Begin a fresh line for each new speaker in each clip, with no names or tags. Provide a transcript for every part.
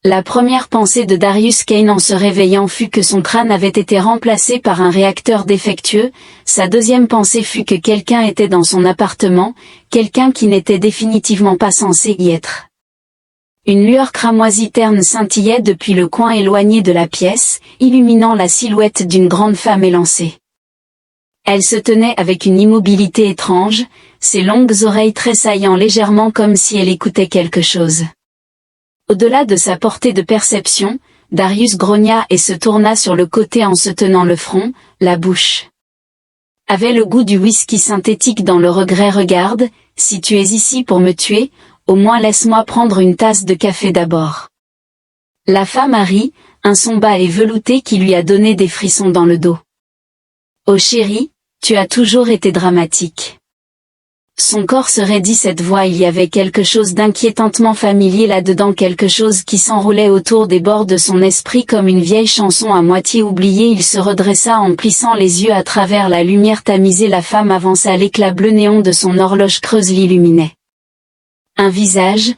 La première pensée de Darius Kane en se réveillant fut que son crâne avait été remplacé par un réacteur défectueux, sa deuxième pensée fut que quelqu'un était dans son appartement, quelqu'un qui n'était définitivement pas censé y être. Une lueur cramoisie terne scintillait depuis le coin éloigné de la pièce, illuminant la silhouette d'une grande femme élancée. Elle se tenait avec une immobilité étrange, ses longues oreilles tressaillant légèrement comme si elle écoutait quelque chose. Au-delà de sa portée de perception, Darius grogna et se tourna sur le côté en se tenant le front, la bouche. Avait le goût du whisky synthétique dans le regret. Regarde, si tu es ici pour me tuer, au moins laisse-moi prendre une tasse de café d'abord. La femme a ri, un son bas et velouté qui lui a donné des frissons dans le dos. Oh chérie, tu as toujours été dramatique. Son corps se raidit, cette voix, il y avait quelque chose d'inquiétantement familier là-dedans, quelque chose qui s'enroulait autour des bords de son esprit comme une vieille chanson à moitié oubliée. Il se redressa en plissant les yeux à travers la lumière tamisée. La femme avança, l'éclat bleu néon de son horloge creuse l'illuminait. Un visage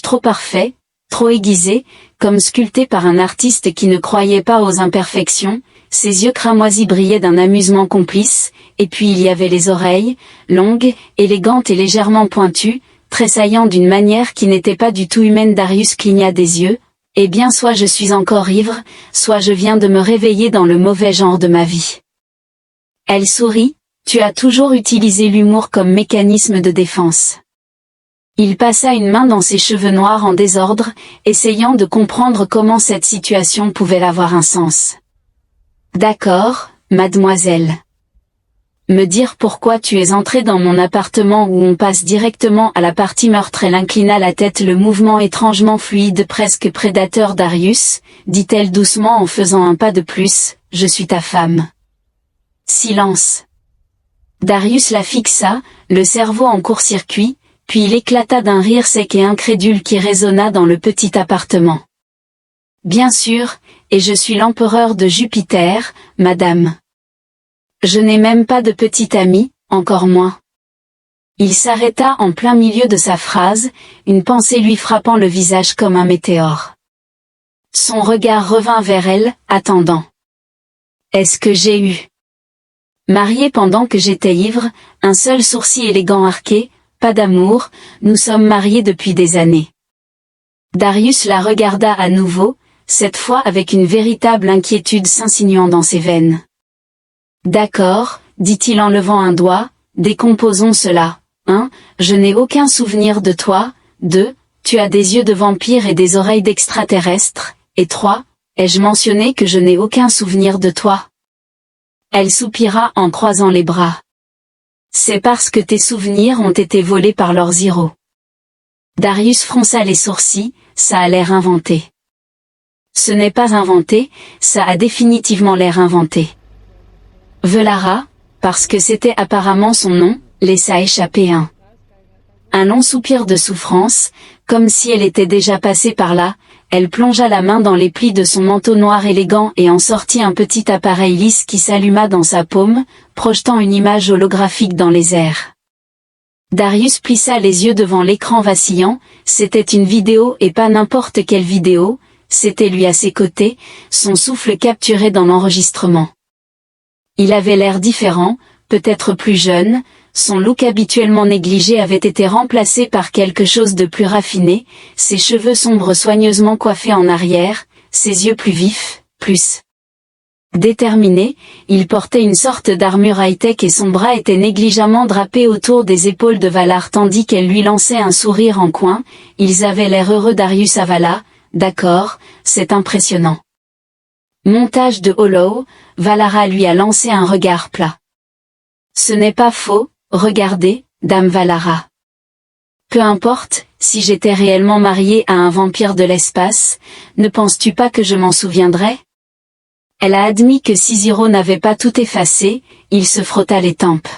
trop parfait, trop aiguisé, comme sculpté par un artiste qui ne croyait pas aux imperfections. Ses yeux cramoisis brillaient d'un amusement complice, et puis il y avait les oreilles, longues, élégantes et légèrement pointues, tressaillant d'une manière qui n'était pas du tout humaine. Darius cligna des yeux. Eh bien, soit je suis encore ivre, soit je viens de me réveiller dans le mauvais genre de ma vie. Elle sourit. Tu as toujours utilisé l'humour comme mécanisme de défense. Il passa une main dans ses cheveux noirs en désordre, essayant de comprendre comment cette situation pouvait avoir un sens. D'accord, mademoiselle. Me dire pourquoi tu es entrée dans mon appartement où on passe directement à la partie meurtre. Elle inclina la tête, le mouvement étrangement fluide, presque prédateur. Darius, dit-elle doucement en faisant un pas de plus, je suis ta femme. Silence. Darius la fixa, le cerveau en court-circuit, puis il éclata d'un rire sec et incrédule qui résonna dans le petit appartement. Bien sûr, et je suis l'empereur de Jupiter, madame. Je n'ai même pas de petite amie, encore moins. Il s'arrêta en plein milieu de sa phrase, une pensée lui frappant le visage comme un météore. Son regard revint vers elle, attendant. Est-ce que j'ai eu marié pendant que j'étais ivre, un seul sourcil élégant arqué, pas d'amour, nous sommes mariés depuis des années. Darius la regarda à nouveau, cette fois avec une véritable inquiétude s'insinuant dans ses veines. D'accord, dit-il en levant un doigt, décomposons cela. 1. Je n'ai aucun souvenir de toi. 2. Tu as des yeux de vampire et des oreilles d'extraterrestre. Et 3. Ai-je mentionné que je n'ai aucun souvenir de toi? Elle soupira en croisant les bras. C'est parce que tes souvenirs ont été volés par leurs zéros. Darius fronça les sourcils, ça a l'air inventé. Ce n'est pas inventé, ça a définitivement l'air inventé. Valara, parce que c'était apparemment son nom, laissa échapper un long soupir de souffrance, comme si elle était déjà passée par là. Elle plongea la main dans les plis de son manteau noir élégant et en sortit un petit appareil lisse qui s'alluma dans sa paume, projetant une image holographique dans les airs. Darius plissa les yeux devant l'écran vacillant, c'était une vidéo et pas n'importe quelle vidéo, c'était lui à ses côtés, son souffle capturé dans l'enregistrement. Il avait l'air différent, peut-être plus jeune, son look habituellement négligé avait été remplacé par quelque chose de plus raffiné, ses cheveux sombres soigneusement coiffés en arrière, ses yeux plus vifs, plus déterminé, il portait une sorte d'armure high-tech et son bras était négligemment drapé autour des épaules de Valar tandis qu'elle lui lançait un sourire en coin. Ils avaient l'air heureux. Darius avala, d'accord, c'est impressionnant. Montage de Hollow, Valara lui a lancé un regard plat. Ce n'est pas faux, regardez, dame Valara. Peu importe, si j'étais réellement mariée à un vampire de l'espace, ne penses-tu pas que je m'en souviendrais? Elle a admis que si Ziro n'avait pas tout effacé, il se frotta les tempes.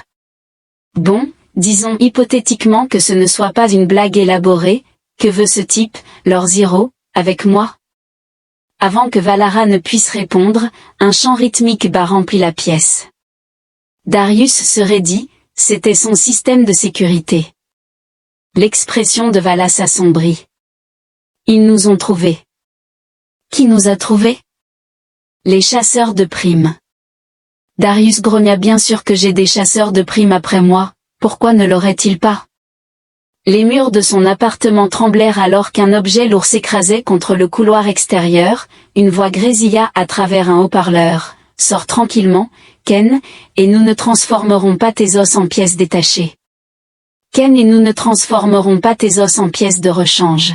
Bon, disons hypothétiquement que ce ne soit pas une blague élaborée, que veut ce type, Lord Ziro, avec moi? Avant que Valara ne puisse répondre, un chant rythmique bas remplit la pièce. Darius se raidit, c'était son système de sécurité. L'expression de Vala s'assombrit. Ils nous ont trouvés. Qui nous a trouvés? Les chasseurs de primes. Darius grogna. Bien sûr que j'ai des chasseurs de primes après moi, pourquoi ne l'aurait-il pas? Les murs de son appartement tremblèrent alors qu'un objet lourd s'écrasait contre le couloir extérieur, une voix grésilla à travers un haut-parleur. Sors tranquillement, Ken, et nous ne transformerons pas tes os en pièces détachées. Ken, et nous ne transformerons pas tes os en pièces de rechange.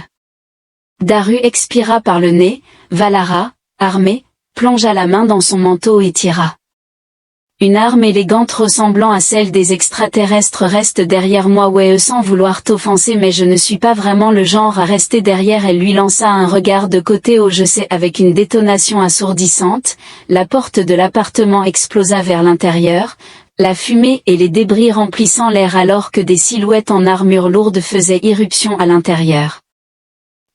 Daru expira par le nez, Valara, armée, plongea la main dans son manteau et tira. Une arme élégante ressemblant à celle des extraterrestres reste derrière moi. Ouais, sans vouloir t'offenser, mais je ne suis pas vraiment le genre à rester derrière. Elle lui lança un regard de côté au je sais. Avec une détonation assourdissante, la porte de l'appartement explosa vers l'intérieur, la fumée et les débris remplissant l'air alors que des silhouettes en armure lourde faisaient irruption à l'intérieur.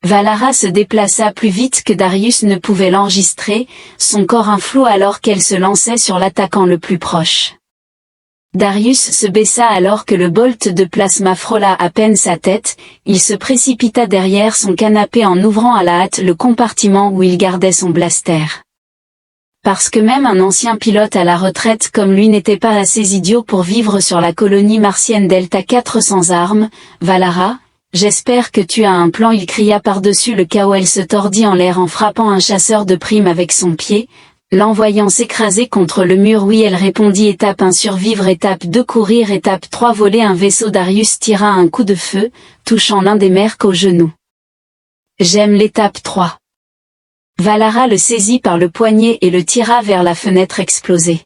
Valara se déplaça plus vite que Darius ne pouvait l'enregistrer, son corps un flou alors qu'elle se lançait sur l'attaquant le plus proche. Darius se baissa alors que le bolt de plasma frôla à peine sa tête, il se précipita derrière son canapé en ouvrant à la hâte le compartiment où il gardait son blaster. Parce que même un ancien pilote à la retraite comme lui n'était pas assez idiot pour vivre sur la colonie martienne Delta 4 sans armes, Valara, j'espère que tu as un plan, il cria par-dessus le chaos. Elle se tordit en l'air en frappant un chasseur de primes avec son pied, l'envoyant s'écraser contre le mur. Oui, elle répondit. Étape 1 survivre, étape 2 courir, étape 3 voler un vaisseau. Darius tira un coup de feu, touchant l'un des mercs au genou. J'aime l'étape 3. Valara le saisit par le poignet et le tira vers la fenêtre explosée.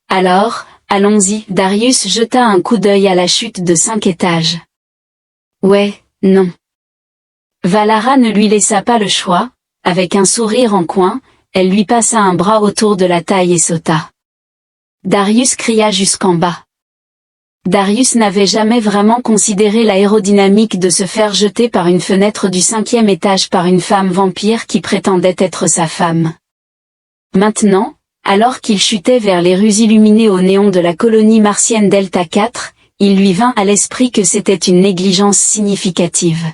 Alors, allons-y. Darius jeta un coup d'œil à la chute de 5 étages. Ouais, non. Valara ne lui laissa pas le choix, avec un sourire en coin, elle lui passa un bras autour de la taille et sauta. Darius cria jusqu'en bas. Darius n'avait jamais vraiment considéré l'aérodynamique de se faire jeter par une fenêtre du 5e étage par une femme vampire qui prétendait être sa femme. Maintenant, alors qu'il chutait vers les rues illuminées au néon de la colonie martienne Delta 4, il lui vint à l'esprit que c'était une négligence significative.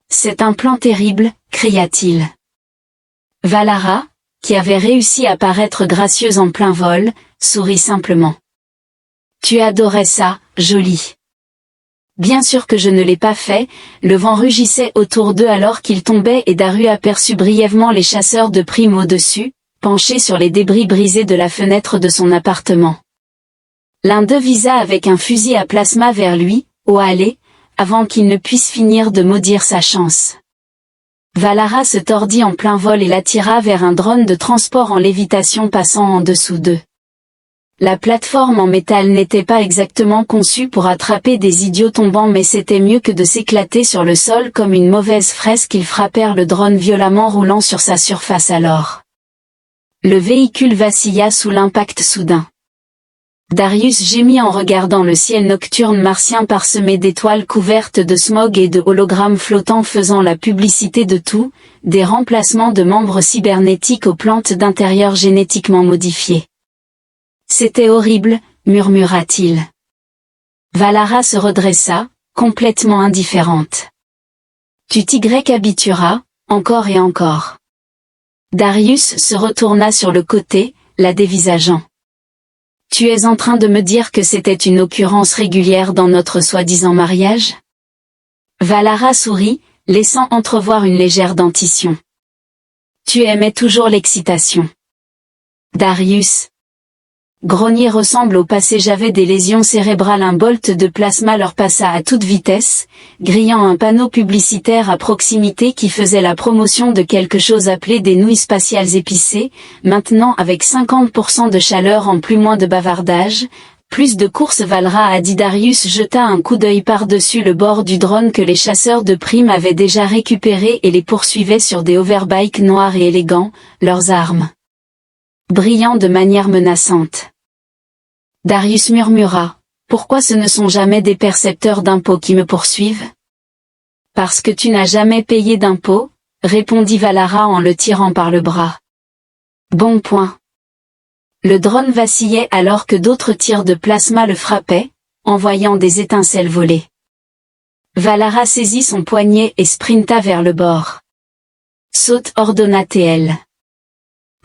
C'est un plan terrible, cria-t-il. Valara, qui avait réussi à paraître gracieuse en plein vol, sourit simplement. Tu adorais ça, jolie. Bien sûr que je ne l'ai pas fait, le vent rugissait autour d'eux alors qu'ils tombaient et Daru aperçut brièvement les chasseurs de primes au-dessus, penchés sur les débris brisés de la fenêtre de son appartement. L'un d'eux visa avec un fusil à plasma vers lui, au allée, avant qu'il ne puisse finir de maudire sa chance. Valara se tordit en plein vol et l'attira vers un drone de transport en lévitation passant en dessous d'eux. La plateforme en métal n'était pas exactement conçue pour attraper des idiots tombants, mais c'était mieux que de s'éclater sur le sol comme une mauvaise fresque. Ils frappèrent le drone violemment roulant sur sa surface alors. Le véhicule vacilla sous l'impact soudain. Darius gémit en regardant le ciel nocturne martien parsemé d'étoiles couvertes de smog et de hologrammes flottants faisant la publicité de tout, des remplacements de membres cybernétiques aux plantes d'intérieur génétiquement modifiées. C'était horrible, murmura-t-il. Valara se redressa, complètement indifférente. Tu t'y habitueras, encore et encore. Darius se retourna sur le côté, la dévisageant. Tu es en train de me dire que c'était une occurrence régulière dans notre soi-disant mariage? Valara sourit, laissant entrevoir une légère dentition. Tu aimais toujours l'excitation. Darius. Grognier ressemble au passé. J'avais des lésions cérébrales. Un bolt de plasma leur passa à toute vitesse, grillant un panneau publicitaire à proximité qui faisait la promotion de quelque chose appelé des nouilles spatiales épicées, maintenant avec 50% de chaleur en moins de bavardage, plus de course. Valara a dit. Darius jeta un coup d'œil par-dessus le bord du drone que les chasseurs de primes avaient déjà récupéré et les poursuivaient sur des overbikes noirs et élégants, leurs armes brillant de manière menaçante. Darius murmura, « Pourquoi ce ne sont jamais des percepteurs d'impôts qui me poursuivent ?»« Parce que tu n'as jamais payé d'impôts, » répondit Valara en le tirant par le bras. Bon point. Le drone vacillait alors que d'autres tirs de plasma le frappaient, envoyant des étincelles voler. Valara saisit son poignet et sprinta vers le bord. Saute, ordonna TL.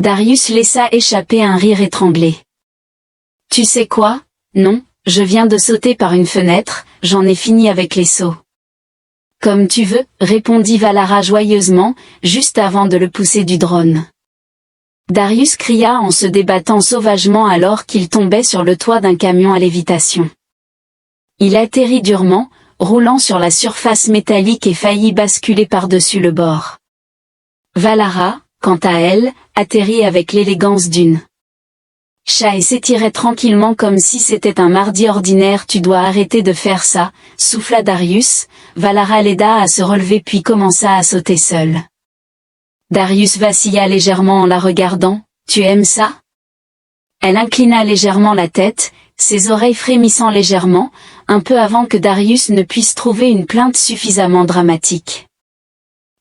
Darius laissa échapper un rire étranglé. Tu sais quoi? Non, je viens de sauter par une fenêtre, j'en ai fini avec les sauts. Comme tu veux, répondit Valara joyeusement, juste avant de le pousser du drone. Darius cria en se débattant sauvagement alors qu'il tombait sur le toit d'un camion à lévitation. Il atterrit durement, roulant sur la surface métallique et faillit basculer par-dessus le bord. Valara, quant à elle, atterrit avec l'élégance d'une chat et s'étirait tranquillement comme si c'était un mardi ordinaire. Tu dois arrêter de faire ça, souffla Darius. Valara l'aida à se relever puis commença à sauter seule. Darius vacilla légèrement en la regardant. Tu aimes ça? Elle inclina légèrement la tête, ses oreilles frémissant légèrement, un peu avant que Darius ne puisse trouver une plainte suffisamment dramatique.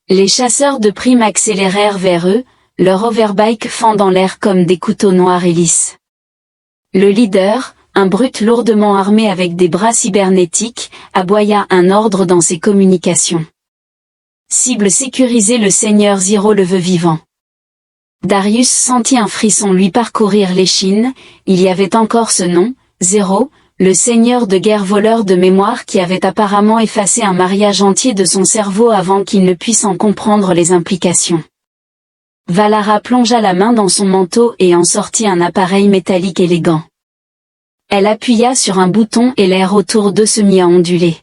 Les chasseurs de primes accélérèrent vers eux, leur overbike fendant l'air comme des couteaux noirs et lisses. Le leader, un brute lourdement armé avec des bras cybernétiques, aboya un ordre dans ses communications. Cible sécurisée. Le seigneur Zero le veut vivant. Darius sentit un frisson lui parcourir l'échine. Il y avait encore ce nom, Zero, le seigneur de guerre voleur de mémoire qui avait apparemment effacé un mariage entier de son cerveau avant qu'il ne puisse en comprendre les implications. Valara plongea la main dans son manteau et en sortit un appareil métallique élégant. Elle appuya sur un bouton et l'air autour d'eux se mit à onduler.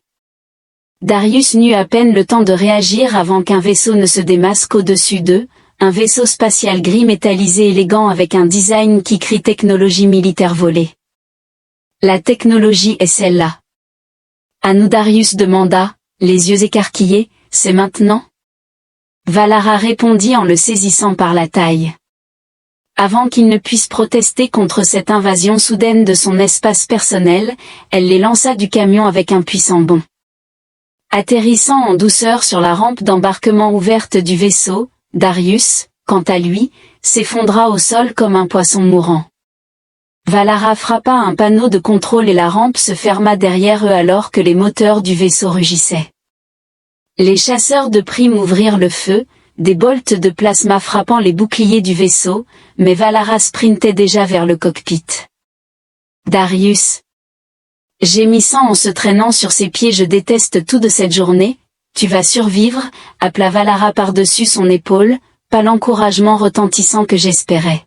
Darius n'eut à peine le temps de réagir avant qu'un vaisseau ne se démasque au-dessus d'eux, un vaisseau spatial gris métallisé élégant avec un design qui crie technologie militaire volée. La technologie est celle-là. À nous, Darius demanda, les yeux écarquillés, c'est maintenant? Valara répondit en le saisissant par la taille. Avant qu'il ne puisse protester contre cette invasion soudaine de son espace personnel, elle les lança du camion avec un puissant bond. Atterrissant en douceur sur la rampe d'embarquement ouverte du vaisseau, Darius, quant à lui, s'effondra au sol comme un poisson mourant. Valara frappa un panneau de contrôle et la rampe se ferma derrière eux alors que les moteurs du vaisseau rugissaient. Les chasseurs de primes ouvrirent le feu, des bolts de plasma frappant les boucliers du vaisseau, mais Valara sprintait déjà vers le cockpit. Darius, gémissant en se traînant sur ses pieds, je déteste tout de cette journée, tu vas survivre, appela Valara par-dessus son épaule, pas l'encouragement retentissant que j'espérais.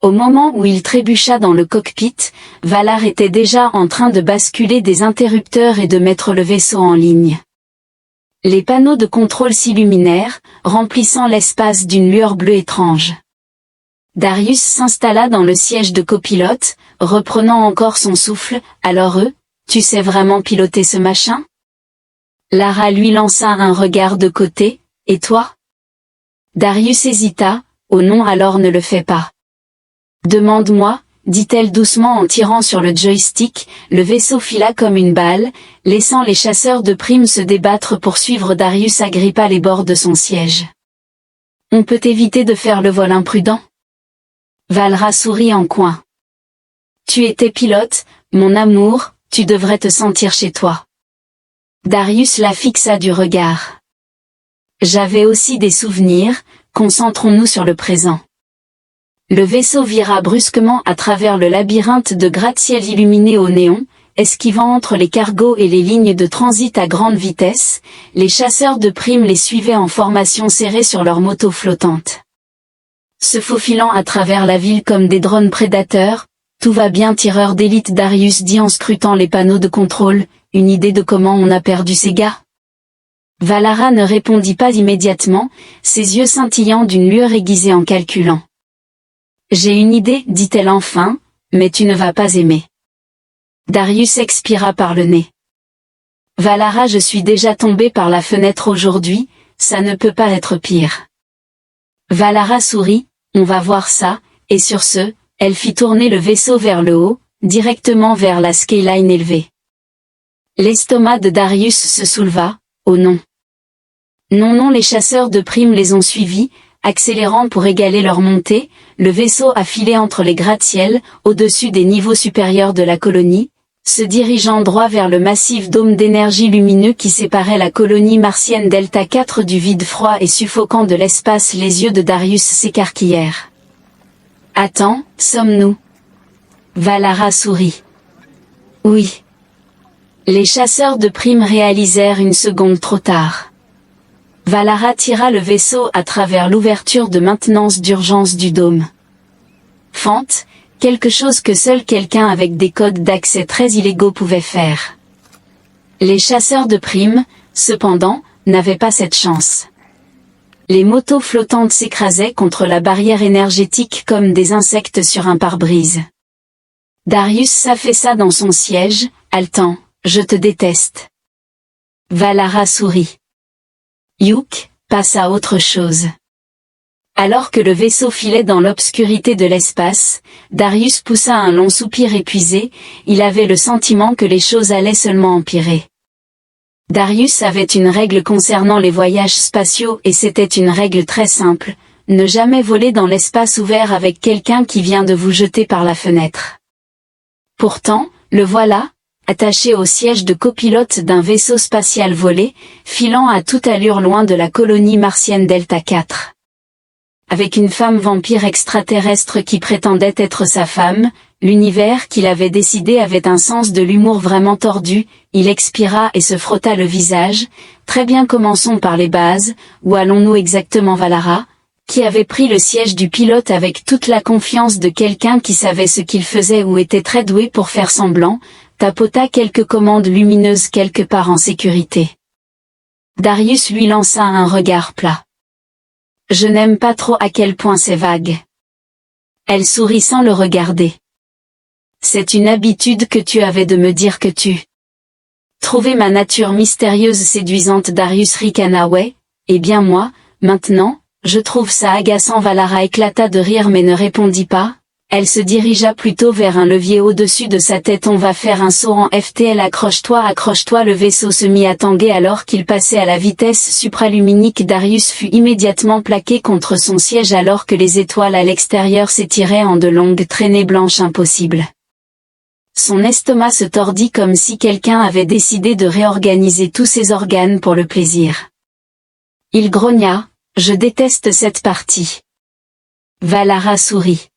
Au moment où il trébucha dans le cockpit, Valar était déjà en train de basculer des interrupteurs et de mettre le vaisseau en ligne. Les panneaux de contrôle s'illuminèrent, remplissant l'espace d'une lueur bleue étrange. Darius s'installa dans le siège de copilote, reprenant encore son souffle. Alors tu sais vraiment piloter ce machin? Lara lui lança un regard de côté. Et toi? Darius hésita. Oh non, alors ne le fais pas. Demande-moi, dit-elle doucement en tirant sur le joystick. Le vaisseau fila comme une balle, laissant les chasseurs de primes se débattre pour suivre. Darius agrippa les bords de son siège. On peut éviter de faire le vol imprudent? Valara sourit en coin. Tu étais pilote, mon amour, tu devrais te sentir chez toi. Darius la fixa du regard. J'avais aussi des souvenirs, concentrons-nous sur le présent. Le vaisseau vira brusquement à travers le labyrinthe de gratte-ciel illuminé au néon, esquivant entre les cargos et les lignes de transit à grande vitesse. Les chasseurs de primes les suivaient en formation serrée sur leurs motos flottantes. Se faufilant à travers la ville comme des drones prédateurs, tout va bien, tireur d'élite, Darius dit en scrutant les panneaux de contrôle. Une idée de comment on a perdu ces gars? Valara ne répondit pas immédiatement, ses yeux scintillant d'une lueur aiguisée en calculant. J'ai une idée, dit-elle enfin, mais tu ne vas pas aimer. Darius expira par le nez. Valara, je suis déjà tombé par la fenêtre aujourd'hui, ça ne peut pas être pire. Valara sourit, on va voir ça, et sur ce, elle fit tourner le vaisseau vers le haut, directement vers la skyline élevée. L'estomac de Darius se souleva. Oh non. Non, les chasseurs de primes les ont suivis, accélérant pour égaler leur montée. Le vaisseau a filé entre les gratte-ciel, au-dessus des niveaux supérieurs de la colonie. se dirigeant droit vers le massif dôme d'énergie lumineux qui séparait la colonie martienne Delta 4 du vide froid et suffocant de l'espace. Les yeux de Darius s'écarquillèrent. « Attends, sommes-nous » Valara sourit. « Oui. » Les chasseurs de primes réalisèrent une seconde trop tard. Valara tira le vaisseau à travers l'ouverture de maintenance d'urgence du dôme. Fente, quelque chose que seul quelqu'un avec des codes d'accès très illégaux pouvait faire. Les chasseurs de primes, cependant, n'avaient pas cette chance. Les motos flottantes s'écrasaient contre la barrière énergétique comme des insectes sur un pare-brise. Darius s'affaissa dans son siège, haletant. « Je te déteste. » Valara sourit. Yuk passe à autre chose. Alors que le vaisseau filait dans l'obscurité de l'espace, Darius poussa un long soupir épuisé, il avait le sentiment que les choses allaient seulement empirer. Darius avait une règle concernant les voyages spatiaux et c'était une règle très simple, ne jamais voler dans l'espace ouvert avec quelqu'un qui vient de vous jeter par la fenêtre. Pourtant, le voilà, attaché au siège de copilote d'un vaisseau spatial volé, filant à toute allure loin de la colonie martienne Delta 4. Avec une femme vampire extraterrestre qui prétendait être sa femme, l'univers qu'il avait décidé avait un sens de l'humour vraiment tordu, il expira et se frotta le visage. Très bien, commençons par les bases, où allons-nous exactement? Valara, qui avait pris le siège du pilote avec toute la confiance de quelqu'un qui savait ce qu'il faisait ou était très doué pour faire semblant, tapota quelques commandes lumineuses quelque part en sécurité. Darius lui lança un regard plat. Je n'aime pas trop à quel point c'est vague. Elle sourit sans le regarder. C'est une habitude que tu avais de me dire que tu trouvais ma nature mystérieuse séduisante. Darius ricana. Ouais, eh bien moi, maintenant, je trouve ça agaçant. Valara éclata de rire mais ne répondit pas. Elle se dirigea plutôt vers un levier au-dessus de sa tête. On va faire un saut en FTL. Accroche-toi, accroche-toi. Le vaisseau se mit à tanguer alors qu'il passait à la vitesse supraluminique. Darius fut immédiatement plaqué contre son siège alors que les étoiles à l'extérieur s'étiraient en de longues traînées blanches impossibles. Son estomac se tordit comme si quelqu'un avait décidé de réorganiser tous ses organes pour le plaisir. Il grogna, je déteste cette partie. Valara sourit.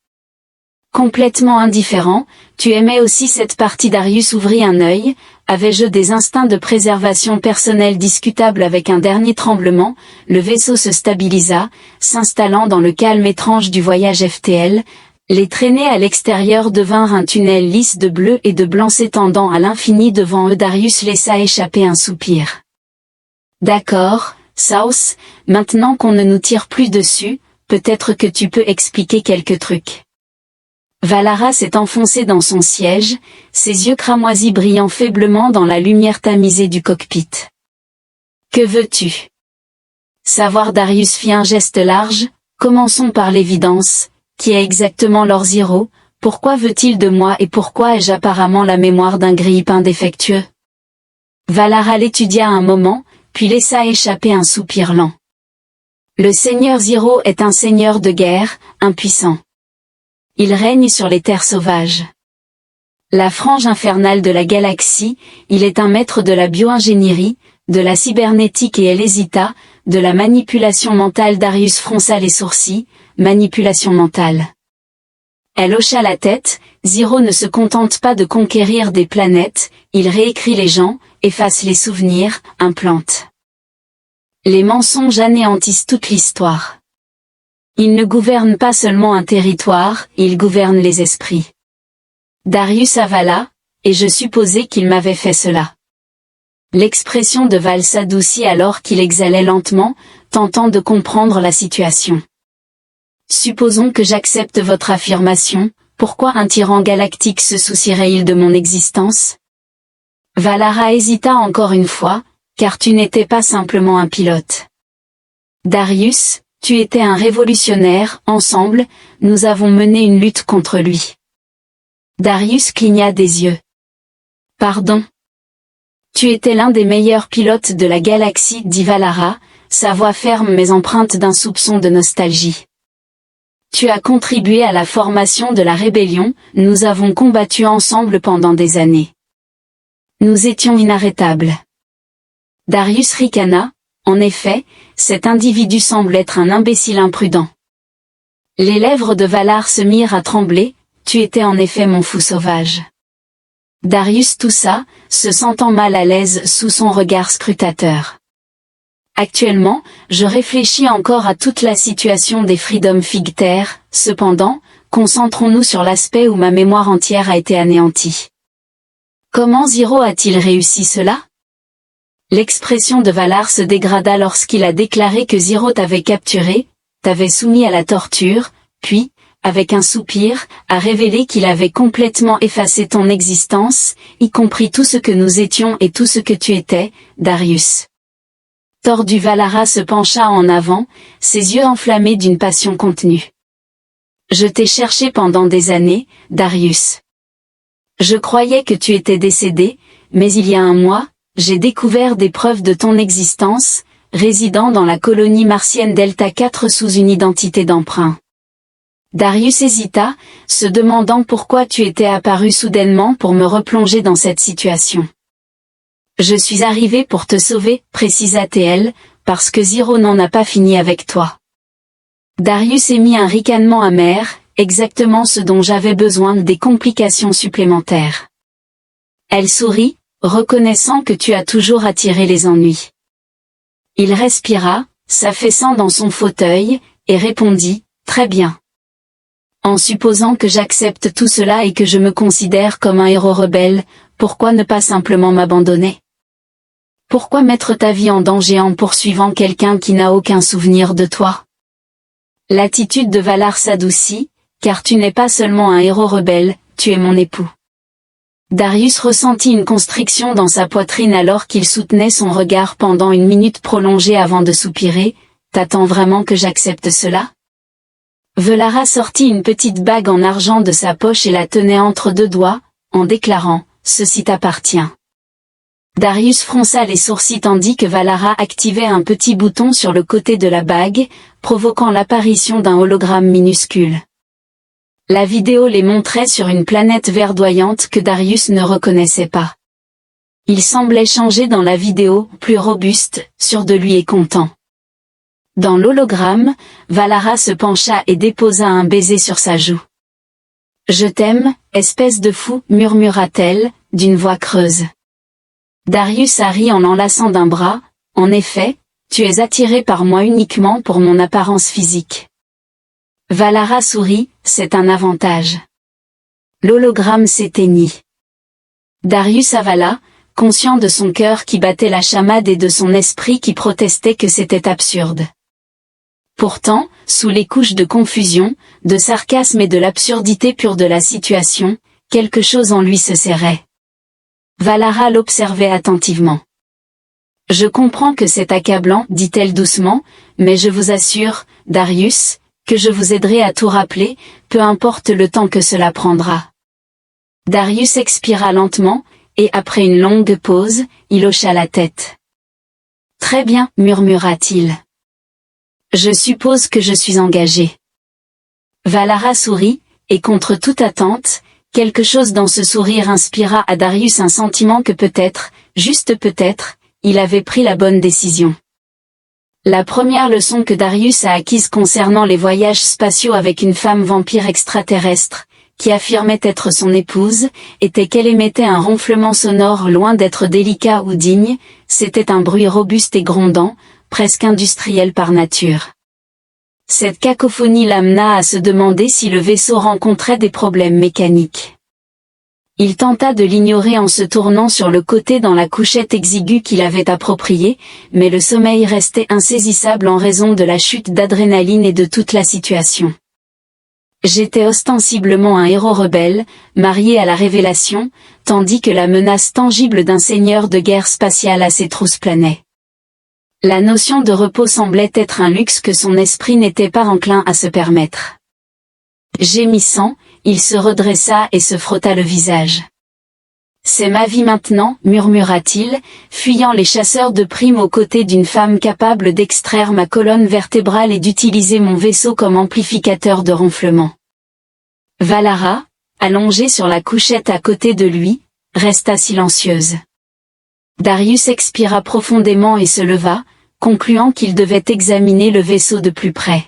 Complètement indifférent, tu aimais aussi cette partie. Darius ouvrit un œil, avais-je des instincts de préservation personnelle discutables? Avec un dernier tremblement, le vaisseau se stabilisa, s'installant dans le calme étrange du voyage FTL, les traînées à l'extérieur devinrent un tunnel lisse de bleu et de blanc s'étendant à l'infini devant eux. Darius laissa échapper un soupir. D'accord, South, maintenant qu'on ne nous tire plus dessus, peut-être que tu peux expliquer quelques trucs. Valara s'est enfoncé dans son siège, ses yeux cramoisis brillant faiblement dans la lumière tamisée du cockpit. Que veux-tu savoir? Darius fit un geste large, commençons par l'évidence, qui est exactement Lord Zero, pourquoi veut-il de moi et pourquoi ai-je apparemment la mémoire d'un grille-pain défectueux? Valara l'étudia un moment, puis laissa échapper un soupir lent. Le Seigneur Zero est un seigneur de guerre, impuissant. Il règne sur les terres sauvages. La frange infernale de la galaxie, il est un maître de la bio-ingénierie, de la cybernétique et elle hésita, de la manipulation mentale. Darius fronça les sourcils, manipulation mentale. Elle hocha la tête, Zero ne se contente pas de conquérir des planètes, il réécrit les gens, efface les souvenirs, implante. Les mensonges anéantissent toute l'histoire. Il ne gouverne pas seulement un territoire, il gouverne les esprits. Darius avala, et je supposais qu'il m'avait fait cela. L'expression de Val s'adoucit alors qu'il exhalait lentement, tentant de comprendre la situation. Supposons que j'accepte votre affirmation, pourquoi un tyran galactique se soucierait-il de mon existence? Valara hésita encore une fois, car tu n'étais pas simplement un pilote. Darius, tu étais un révolutionnaire, ensemble, nous avons mené une lutte contre lui. Darius cligna des yeux. Pardon. Tu étais l'un des meilleurs pilotes de la galaxie, dit Valara, sa voix ferme mais empreinte d'un soupçon de nostalgie. Tu as contribué à la formation de la rébellion, nous avons combattu ensemble pendant des années. Nous étions inarrêtables. Darius ricana, en effet, cet individu semble être un imbécile imprudent. Les lèvres de Valar se mirent à trembler, tu étais en effet mon fou sauvage. Darius toussa, se sentant mal à l'aise sous son regard scrutateur. Actuellement, je réfléchis encore à toute la situation des Freedom Fig Terre, cependant, concentrons-nous sur l'aspect où ma mémoire entière a été anéantie. Comment Ziro a-t-il réussi cela? L'expression de Valar se dégrada lorsqu'il a déclaré que Ziro t'avait capturé, t'avait soumis à la torture, puis, avec un soupir, a révélé qu'il avait complètement effacé ton existence, y compris tout ce que nous étions et tout ce que tu étais, Darius. Tordu Valara se pencha en avant, ses yeux enflammés d'une passion contenue. Je t'ai cherché pendant des années, Darius. Je croyais que tu étais décédé, mais il y a un mois, j'ai découvert des preuves de ton existence, résidant dans la colonie martienne Delta 4 sous une identité d'emprunt. Darius hésita, se demandant pourquoi tu étais apparu soudainement pour me replonger dans cette situation. Je suis arrivé pour te sauver, précisa-t-elle, parce que Ziro n'en a pas fini avec toi. Darius émit un ricanement amer, exactement ce dont j'avais besoin, des complications supplémentaires. Elle sourit, reconnaissant que tu as toujours attiré les ennuis. Il respira, s'affaissant dans son fauteuil, et répondit, très bien. En supposant que j'accepte tout cela et que je me considère comme un héros rebelle, pourquoi ne pas simplement m'abandonner? Pourquoi mettre ta vie en danger en poursuivant quelqu'un qui n'a aucun souvenir de toi? L'attitude de Valar s'adoucit, car tu n'es pas seulement un héros rebelle, tu es mon époux. Darius ressentit une constriction dans sa poitrine alors qu'il soutenait son regard pendant une minute prolongée avant de soupirer. T'attends vraiment que j'accepte cela? Valara sortit une petite bague en argent de sa poche et la tenait entre deux doigts, en déclarant, ceci t'appartient. Darius fronça les sourcils tandis que Valara activait un petit bouton sur le côté de la bague, provoquant l'apparition d'un hologramme minuscule. La vidéo les montrait sur une planète verdoyante que Darius ne reconnaissait pas. Il semblait changer dans la vidéo, plus robuste, sûr de lui et content. Dans l'hologramme, Valara se pencha et déposa un baiser sur sa joue. « Je t'aime, espèce de fou, murmura-t-elle, d'une voix creuse. Darius a ri en l'enlaçant d'un bras, en effet, tu es attiré par moi uniquement pour mon apparence physique. Valara sourit, c'est un avantage. L'hologramme s'éteignit. Darius avala, conscient de son cœur qui battait la chamade et de son esprit qui protestait que c'était absurde. Pourtant, sous les couches de confusion, de sarcasme et de l'absurdité pure de la situation, quelque chose en lui se serrait. Valara l'observait attentivement. « Je comprends que c'est accablant, dit-elle doucement, mais je vous assure, Darius, que je vous aiderai à tout rappeler, peu importe le temps que cela prendra. » Darius expira lentement, et après une longue pause, il hocha la tête. « Très bien, murmura-t-il. Je suppose que je suis engagé. » Valara sourit, et contre toute attente, quelque chose dans ce sourire inspira à Darius un sentiment que peut-être, juste peut-être, il avait pris la bonne décision. La première leçon que Darius a acquise concernant les voyages spatiaux avec une femme vampire extraterrestre, qui affirmait être son épouse, était qu'elle émettait un ronflement sonore loin d'être délicat ou digne, c'était un bruit robuste et grondant, presque industriel par nature. Cette cacophonie l'amena à se demander si le vaisseau rencontrait des problèmes mécaniques. Il tenta de l'ignorer en se tournant sur le côté dans la couchette exiguë qu'il avait appropriée, mais le sommeil restait insaisissable en raison de la chute d'adrénaline et de toute la situation. J'étais ostensiblement un héros rebelle, marié à la Révélation, tandis que la menace tangible d'un seigneur de guerre spatiale à ses trousses planait. La notion de repos semblait être un luxe que son esprit n'était pas enclin à se permettre. Gémissant, il se redressa et se frotta le visage. « C'est ma vie maintenant, murmura-t-il, fuyant les chasseurs de primes aux côtés d'une femme capable d'extraire ma colonne vertébrale et d'utiliser mon vaisseau comme amplificateur de ronflement. » Valara, allongée sur la couchette à côté de lui, resta silencieuse. Darius expira profondément et se leva, concluant qu'il devait examiner le vaisseau de plus près.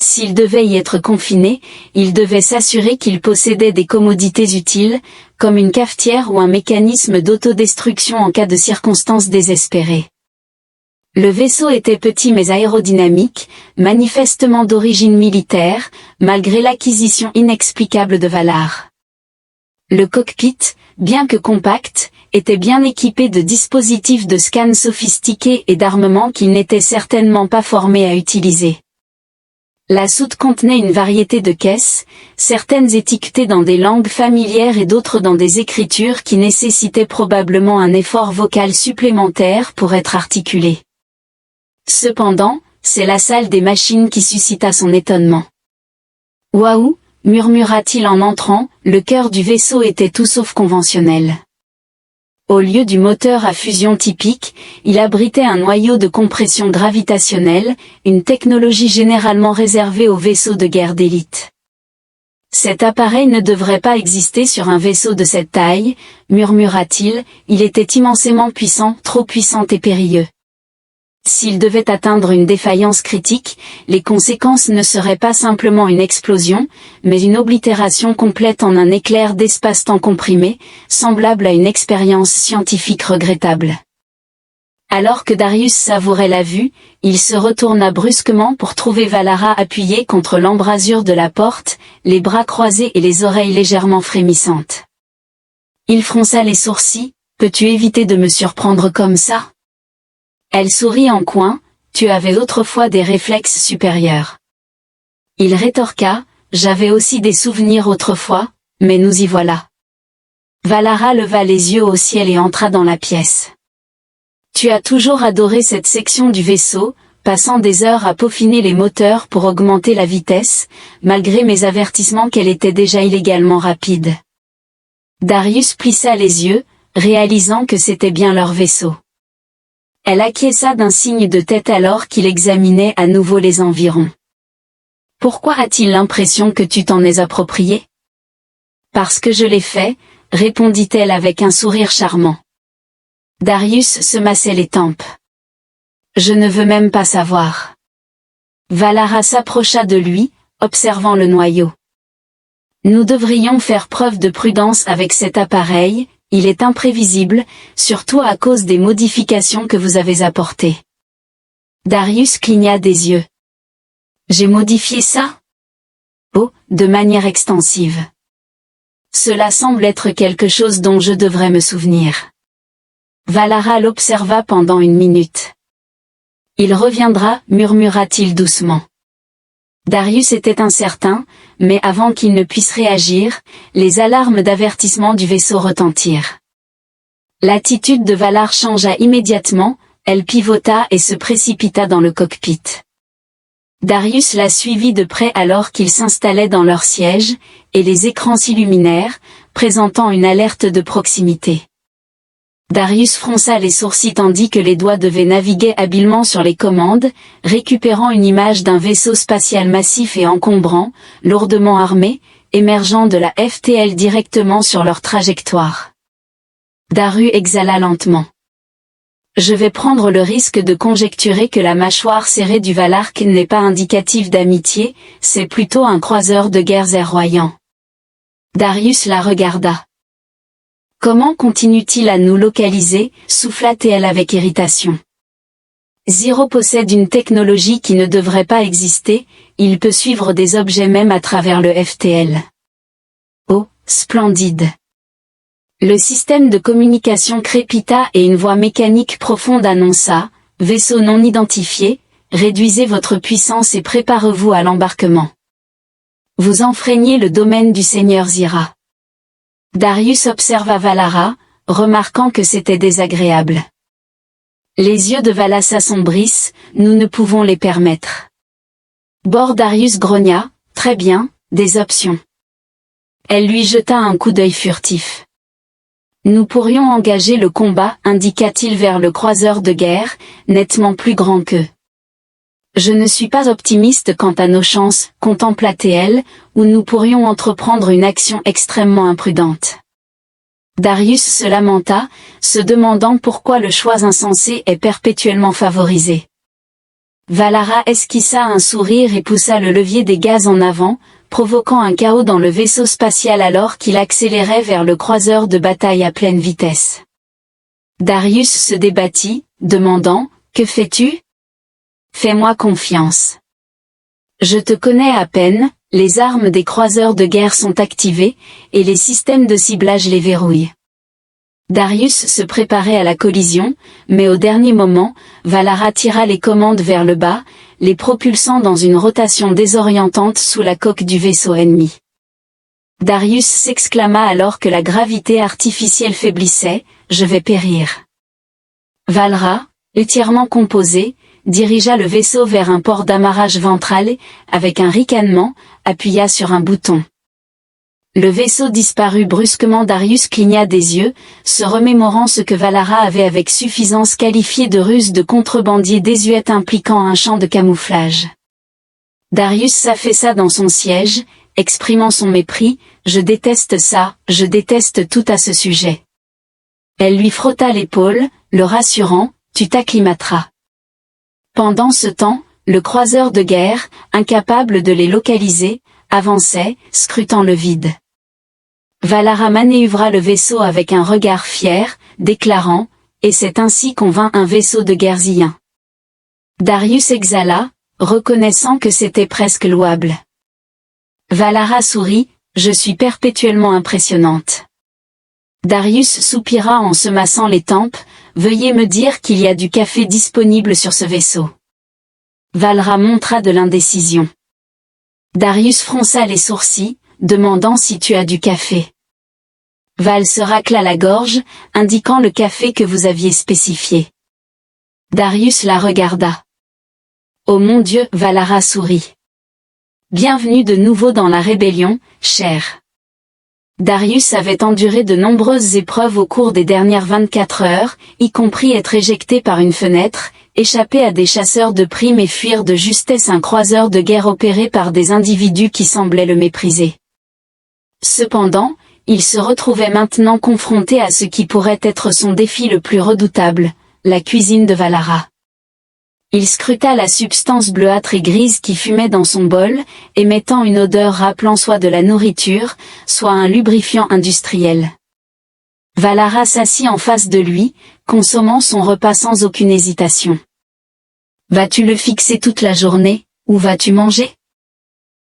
S'il devait y être confiné, il devait s'assurer qu'il possédait des commodités utiles, comme une cafetière ou un mécanisme d'autodestruction en cas de circonstances désespérées. Le vaisseau était petit mais aérodynamique, manifestement d'origine militaire, malgré l'acquisition inexplicable de Valar. Le cockpit, bien que compact, était bien équipé de dispositifs de scan sophistiqués et d'armements qu'il n'était certainement pas formé à utiliser. La soute contenait une variété de caisses, certaines étiquetées dans des langues familières et d'autres dans des écritures qui nécessitaient probablement un effort vocal supplémentaire pour être articulées. Cependant, c'est la salle des machines qui suscita son étonnement. « Waouh !» murmura-t-il en entrant, le cœur du vaisseau était tout sauf conventionnel. Au lieu du moteur à fusion typique, il abritait un noyau de compression gravitationnelle, une technologie généralement réservée aux vaisseaux de guerre d'élite. Cet appareil ne devrait pas exister sur un vaisseau de cette taille, murmura-t-il, il était immensément puissant, trop puissant et périlleux. S'il devait atteindre une défaillance critique, les conséquences ne seraient pas simplement une explosion, mais une oblitération complète en un éclair d'espace-temps comprimé, semblable à une expérience scientifique regrettable. Alors que Darius savourait la vue, il se retourna brusquement pour trouver Valara appuyée contre l'embrasure de la porte, les bras croisés et les oreilles légèrement frémissantes. Il fronça les sourcils, « Peux-tu éviter de me surprendre comme ça ?» Elle sourit en coin, « Tu avais autrefois des réflexes supérieurs. » Il rétorqua, « J'avais aussi des souvenirs autrefois, mais nous y voilà. » Valara leva les yeux au ciel et entra dans la pièce. « Tu as toujours adoré cette section du vaisseau, passant des heures à peaufiner les moteurs pour augmenter la vitesse, malgré mes avertissements qu'elle était déjà illégalement rapide. » Darius plissa les yeux, réalisant que c'était bien leur vaisseau. Elle acquiesça d'un signe de tête alors qu'il examinait à nouveau les environs. « Pourquoi a-t-il l'impression que tu t'en es approprié ?»« Parce que je l'ai fait, » répondit-elle avec un sourire charmant. Darius se massait les tempes. « Je ne veux même pas savoir. » Valara s'approcha de lui, observant le noyau. « Nous devrions faire preuve de prudence avec cet appareil, il est imprévisible, surtout à cause des modifications que vous avez apportées. » Darius cligna des yeux. « J'ai modifié ça ? » « Oh, de manière extensive. Cela semble être quelque chose dont je devrais me souvenir. » Valara l'observa pendant une minute. « Il reviendra, » murmura-t-il doucement. Darius était incertain, mais avant qu'il ne puisse réagir, les alarmes d'avertissement du vaisseau retentirent. L'attitude de Valar changea immédiatement, elle pivota et se précipita dans le cockpit. Darius la suivit de près alors qu'ils s'installaient dans leur siège, et les écrans s'illuminèrent, présentant une alerte de proximité. Darius fronça les sourcils tandis que les doigts devaient naviguer habilement sur les commandes, récupérant une image d'un vaisseau spatial massif et encombrant, lourdement armé, émergeant de la FTL directement sur leur trajectoire. Daru exhala lentement. « Je vais prendre le risque de conjecturer que la mâchoire serrée du Valarque n'est pas indicative d'amitié, c'est plutôt un croiseur de guerre airroyant. » Darius la regarda. « Comment continue-t-il à nous localiser ?» souffla-t-elle avec irritation. « Zero possède une technologie qui ne devrait pas exister, il peut suivre des objets même à travers le FTL. » Oh, splendide. Le système de communication crépita et une voix mécanique profonde annonça, « Vaisseau non identifié, réduisez votre puissance et préparez-vous à l'embarquement. Vous enfreignez le domaine du Seigneur Zira. » Darius observa Valara, remarquant que c'était désagréable. Les yeux de Vala s'assombrissent, nous ne pouvons les permettre. Darius grogna, très bien, des options. Elle lui jeta un coup d'œil furtif. Nous pourrions engager le combat, indiqua-t-il vers le croiseur de guerre, nettement plus grand qu'eux. Je ne suis pas optimiste quant à nos chances, contempla-t-elle, ou nous pourrions entreprendre une action extrêmement imprudente. Darius se lamenta, se demandant pourquoi le choix insensé est perpétuellement favorisé. Valara esquissa un sourire et poussa le levier des gaz en avant, provoquant un chaos dans le vaisseau spatial alors qu'il accélérait vers le croiseur de bataille à pleine vitesse. Darius se débattit, demandant « Que fais-tu ? Fais-moi confiance. Je te connais à peine, les armes des croiseurs de guerre sont activées, et les systèmes de ciblage les verrouillent. » Darius se préparait à la collision, mais au dernier moment, Valara tira les commandes vers le bas, les propulsant dans une rotation désorientante sous la coque du vaisseau ennemi. Darius s'exclama alors que la gravité artificielle faiblissait, « Je vais périr. » Valara, entièrement composé, dirigea le vaisseau vers un port d'amarrage ventral et, avec un ricanement, appuya sur un bouton. Le vaisseau disparut brusquement. Darius cligna des yeux, se remémorant ce que Valara avait avec suffisance qualifié de ruse de contrebandier désuète impliquant un champ de camouflage. Darius s'affaissa dans son siège, exprimant son mépris, « Je déteste ça, je déteste tout à ce sujet. » Elle lui frotta l'épaule, le rassurant, « Tu t'acclimateras. » Pendant ce temps, le croiseur de guerre, incapable de les localiser, avançait, scrutant le vide. Valara manœuvra le vaisseau avec un regard fier, déclarant « Et c'est ainsi qu'on vainc un vaisseau de guerre Zien. » Darius exhala, reconnaissant que c'était presque louable. Valara sourit, « Je suis perpétuellement impressionnante. » Darius soupira en se massant les tempes, « Veuillez me dire qu'il y a du café disponible sur ce vaisseau. » Valara montra de l'indécision. Darius fronça les sourcils, demandant si tu as du café. Val se racla la gorge, indiquant le café que vous aviez spécifié. Darius la regarda. Oh mon Dieu, Valara sourit. Bienvenue de nouveau dans la rébellion, cher. Darius avait enduré de nombreuses épreuves au cours des dernières 24 heures, y compris être éjecté par une fenêtre, échapper à des chasseurs de primes et fuir de justesse un croiseur de guerre opéré par des individus qui semblaient le mépriser. Cependant, il se retrouvait maintenant confronté à ce qui pourrait être son défi le plus redoutable, la cuisine de Valara. Il scruta la substance bleuâtre et grise qui fumait dans son bol, émettant une odeur rappelant soit de la nourriture, soit un lubrifiant industriel. Valara s'assit en face de lui, consommant son repas sans aucune hésitation. « Vas-tu le fixer toute la journée, ou vas-tu manger ?»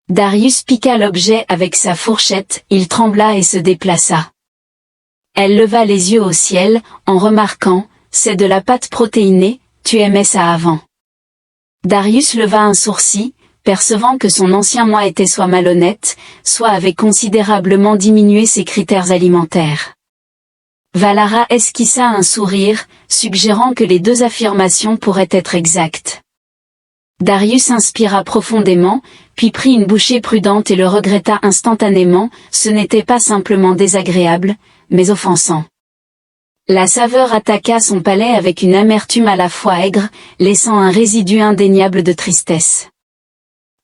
Darius piqua l'objet avec sa fourchette, il trembla et se déplaça. Elle leva les yeux au ciel, en remarquant, « C'est de la pâte protéinée, tu aimais ça avant. » Darius leva un sourcil, percevant que son ancien moi était soit malhonnête, soit avait considérablement diminué ses critères alimentaires. Valara esquissa un sourire, suggérant que les deux affirmations pourraient être exactes. Darius inspira profondément, puis prit une bouchée prudente et le regretta instantanément, ce n'était pas simplement désagréable, mais offensant. La saveur attaqua son palais avec une amertume à la fois aigre, laissant un résidu indéniable de tristesse.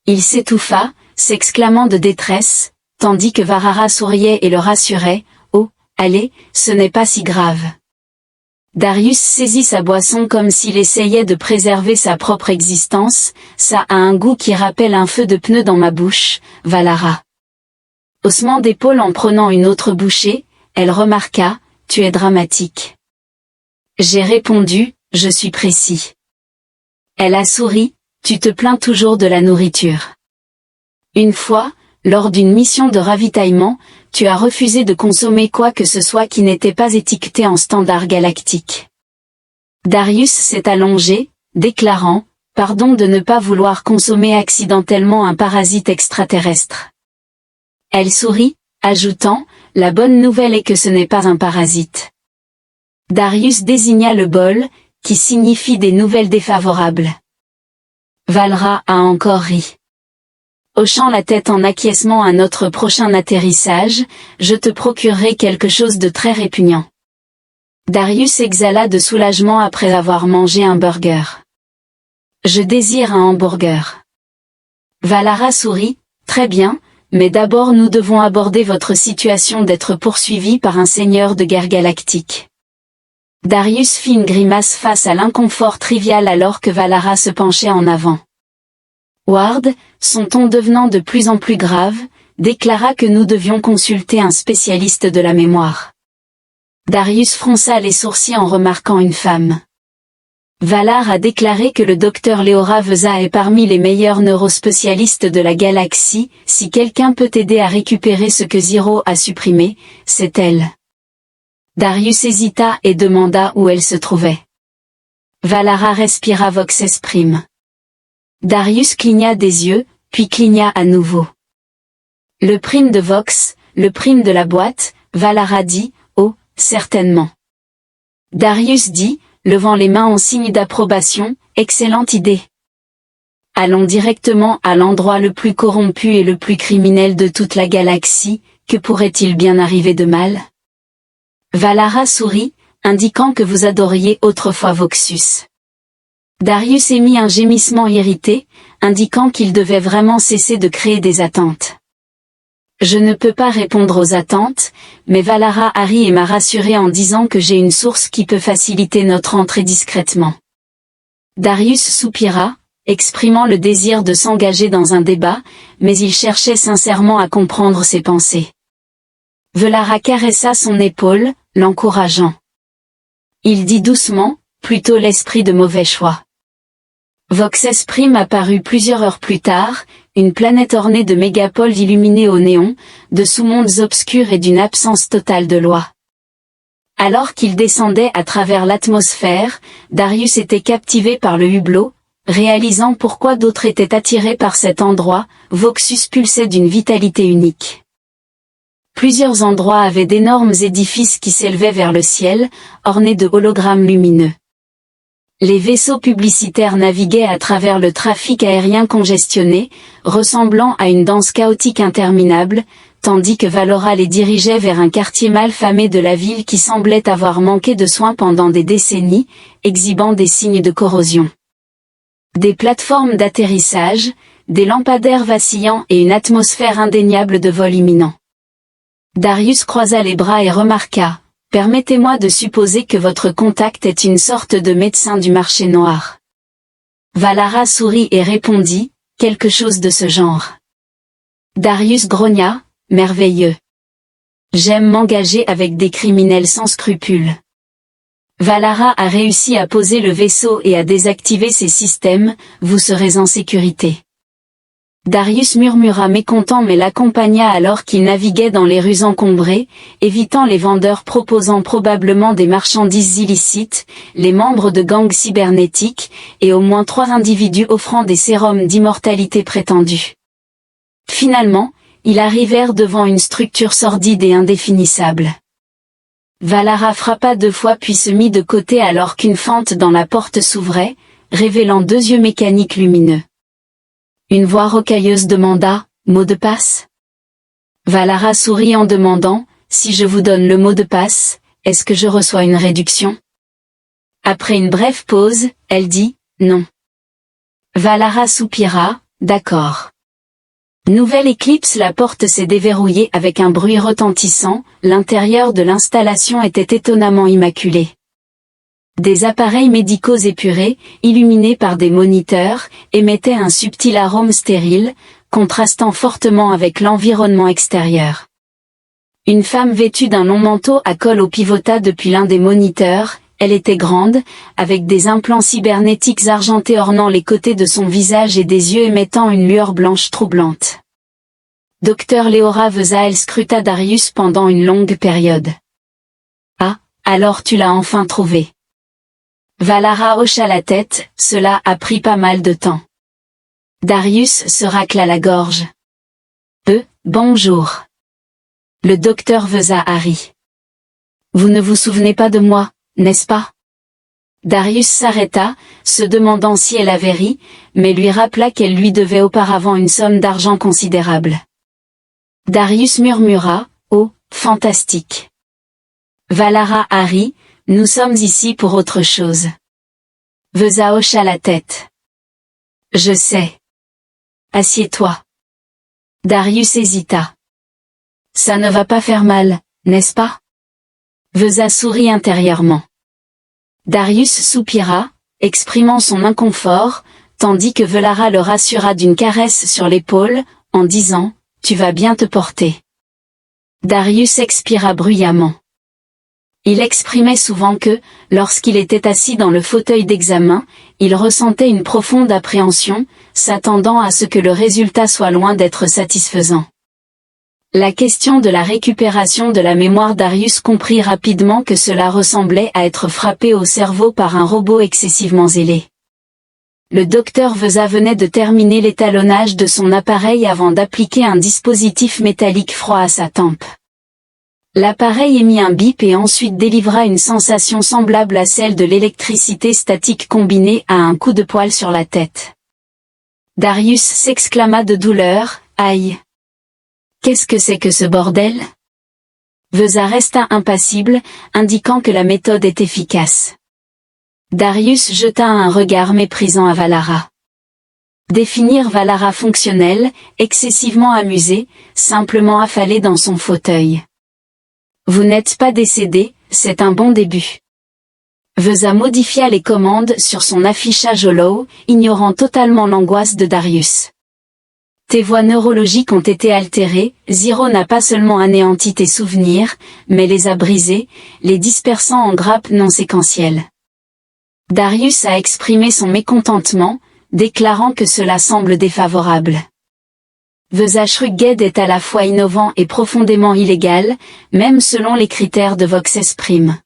Il s'étouffa, s'exclamant de détresse, tandis que Valara souriait et le rassurait, « Oh, allez, ce n'est pas si grave. » Darius saisit sa boisson comme s'il essayait de préserver sa propre existence, « Ça a un goût qui rappelle un feu de pneu dans ma bouche, Valara. » Haussement d'épaule en prenant une autre bouchée, elle remarqua, « Tu es dramatique. » J'ai répondu, « Je suis précis. » Elle a souri, « Tu te plains toujours de la nourriture. » Une fois, lors d'une mission de ravitaillement, tu as refusé de consommer quoi que ce soit qui n'était pas étiqueté en standard galactique. Darius s'est allongé, déclarant, « Pardon de ne pas vouloir consommer accidentellement un parasite extraterrestre. » Elle sourit, ajoutant, « La bonne nouvelle est que ce n'est pas un parasite. » Darius désigna le bol, qui signifie des nouvelles défavorables. Valara a encore ri. Hochant la tête en acquiescement à notre prochain atterrissage, je te procurerai quelque chose de très répugnant. Darius exhala de soulagement après avoir mangé un burger. Je désire un hamburger. Valara sourit, très bien, mais d'abord nous devons aborder votre situation d'être poursuivi par un seigneur de guerre galactique. Darius fit une grimace face à l'inconfort trivial alors que Valara se penchait en avant. Ward, son ton devenant de plus en plus grave, déclara que nous devions consulter un spécialiste de la mémoire. Darius fronça les sourcils en remarquant une femme. Valar a déclaré que le docteur Leora Veza est parmi les meilleurs neurospécialistes de la galaxie. Si quelqu'un peut aider à récupérer ce que Ziro a supprimé, c'est elle. Darius hésita et demanda où elle se trouvait. Valara respira Vox Esprime. Darius cligna des yeux, puis cligna à nouveau. Le prime de Vox, le prime de la boîte, Valara dit, oh, certainement. Darius dit, levant les mains en signe d'approbation, excellente idée. Allons directement à l'endroit le plus corrompu et le plus criminel de toute la galaxie, que pourrait-il bien arriver de mal? Valara sourit, indiquant que vous adoriez autrefois Voxus. Darius émit un gémissement irrité, indiquant qu'il devait vraiment cesser de créer des attentes. Je ne peux pas répondre aux attentes, mais Valara Hari m'a rassuré en disant que j'ai une source qui peut faciliter notre entrée discrètement. Darius soupira, exprimant le désir de s'engager dans un débat, mais il cherchait sincèrement à comprendre ses pensées. Valara caressa son épaule, l'encourageant. Il dit doucement, plutôt l'esprit de mauvais choix. Vox Esprime apparut plusieurs heures plus tard, une planète ornée de mégapoles illuminées au néon, de sous-mondes obscurs et d'une absence totale de loi. Alors qu'il descendait à travers l'atmosphère, Darius était captivé par le hublot, réalisant pourquoi d'autres étaient attirés par cet endroit. Voxus pulsait d'une vitalité unique. Plusieurs endroits avaient d'énormes édifices qui s'élevaient vers le ciel, ornés de hologrammes lumineux. Les vaisseaux publicitaires naviguaient à travers le trafic aérien congestionné, ressemblant à une danse chaotique interminable, tandis que Valora les dirigeait vers un quartier mal famé de la ville qui semblait avoir manqué de soins pendant des décennies, exhibant des signes de corrosion. Des plateformes d'atterrissage, des lampadaires vacillants et une atmosphère indéniable de vol imminent. Darius croisa les bras et remarqua. Permettez-moi de supposer que votre contact est une sorte de médecin du marché noir. Valara sourit et répondit, quelque chose de ce genre. Darius grogna, merveilleux. J'aime m'engager avec des criminels sans scrupules. Valara a réussi à poser le vaisseau et à désactiver ses systèmes, vous serez en sécurité. Darius murmura mécontent mais l'accompagna alors qu'il naviguait dans les rues encombrées, évitant les vendeurs proposant probablement des marchandises illicites, les membres de gangs cybernétiques, et au moins 3 individus offrant des sérums d'immortalité prétendus. Finalement, ils arrivèrent devant une structure sordide et indéfinissable. Valara frappa 2 fois puis se mit de côté alors qu'une fente dans la porte s'ouvrait, révélant 2 yeux mécaniques lumineux. Une voix rocailleuse demanda, mot de passe? Valara sourit en demandant, si je vous donne le mot de passe, est-ce que je reçois une réduction? Après une brève pause, elle dit, non. Valara soupira, d'accord. Nouvelle éclipse, la porte s'est déverrouillée avec un bruit retentissant, l'intérieur de l'installation était étonnamment immaculé. Des appareils médicaux épurés, illuminés par des moniteurs, émettaient un subtil arôme stérile, contrastant fortement avec l'environnement extérieur. Une femme vêtue d'un long manteau à col pivota depuis l'un des moniteurs. Elle était grande, avec des implants cybernétiques argentés ornant les côtés de son visage et des yeux émettant une lueur blanche troublante. Docteur Leora Veza scruta Darius pendant une longue période. Ah, alors tu l'as enfin trouvé. Valara hocha la tête, cela a pris pas mal de temps. Darius se racla la gorge. Bonjour. Le docteur Veza Hari. Vous ne vous souvenez pas de moi, n'est-ce pas? Darius s'arrêta, se demandant si elle avait ri, mais lui rappela qu'elle lui devait auparavant une somme d'argent considérable. Darius murmura, oh, fantastique. Valara Hari, nous sommes ici pour autre chose. Veza hocha la tête. Je sais. Assieds-toi. Darius hésita. Ça ne va pas faire mal, n'est-ce pas? Veza sourit intérieurement. Darius soupira, exprimant son inconfort, tandis que Velara le rassura d'une caresse sur l'épaule, en disant « Tu vas bien te porter ». Darius expira bruyamment. Il exprimait souvent que, lorsqu'il était assis dans le fauteuil d'examen, il ressentait une profonde appréhension, s'attendant à ce que le résultat soit loin d'être satisfaisant. La question de la récupération de la mémoire Darius comprit rapidement que cela ressemblait à être frappé au cerveau par un robot excessivement zélé. Le docteur Veza venait de terminer l'étalonnage de son appareil avant d'appliquer un dispositif métallique froid à sa tempe. L'appareil émit un bip et ensuite délivra une sensation semblable à celle de l'électricité statique combinée à un coup de poing sur la tête. Darius s'exclama de douleur, « Aïe! Qu'est-ce que c'est que ce bordel ?» Veza resta impassible, indiquant que la méthode est efficace. Darius jeta un regard méprisant à Valara. Définir Valara fonctionnelle, excessivement amusée, simplement affalée dans son fauteuil. Vous n'êtes pas décédé, c'est un bon début. Veza modifia les commandes sur son affichage holo, ignorant totalement l'angoisse de Darius. Tes voies neurologiques ont été altérées, Ziro n'a pas seulement anéanti tes souvenirs, mais les a brisés, les dispersant en grappes non séquentielles. Darius a exprimé son mécontentement, déclarant que cela semble défavorable. Veza Shruged est à la fois innovant et profondément illégal, même selon les critères de Voxes Prime.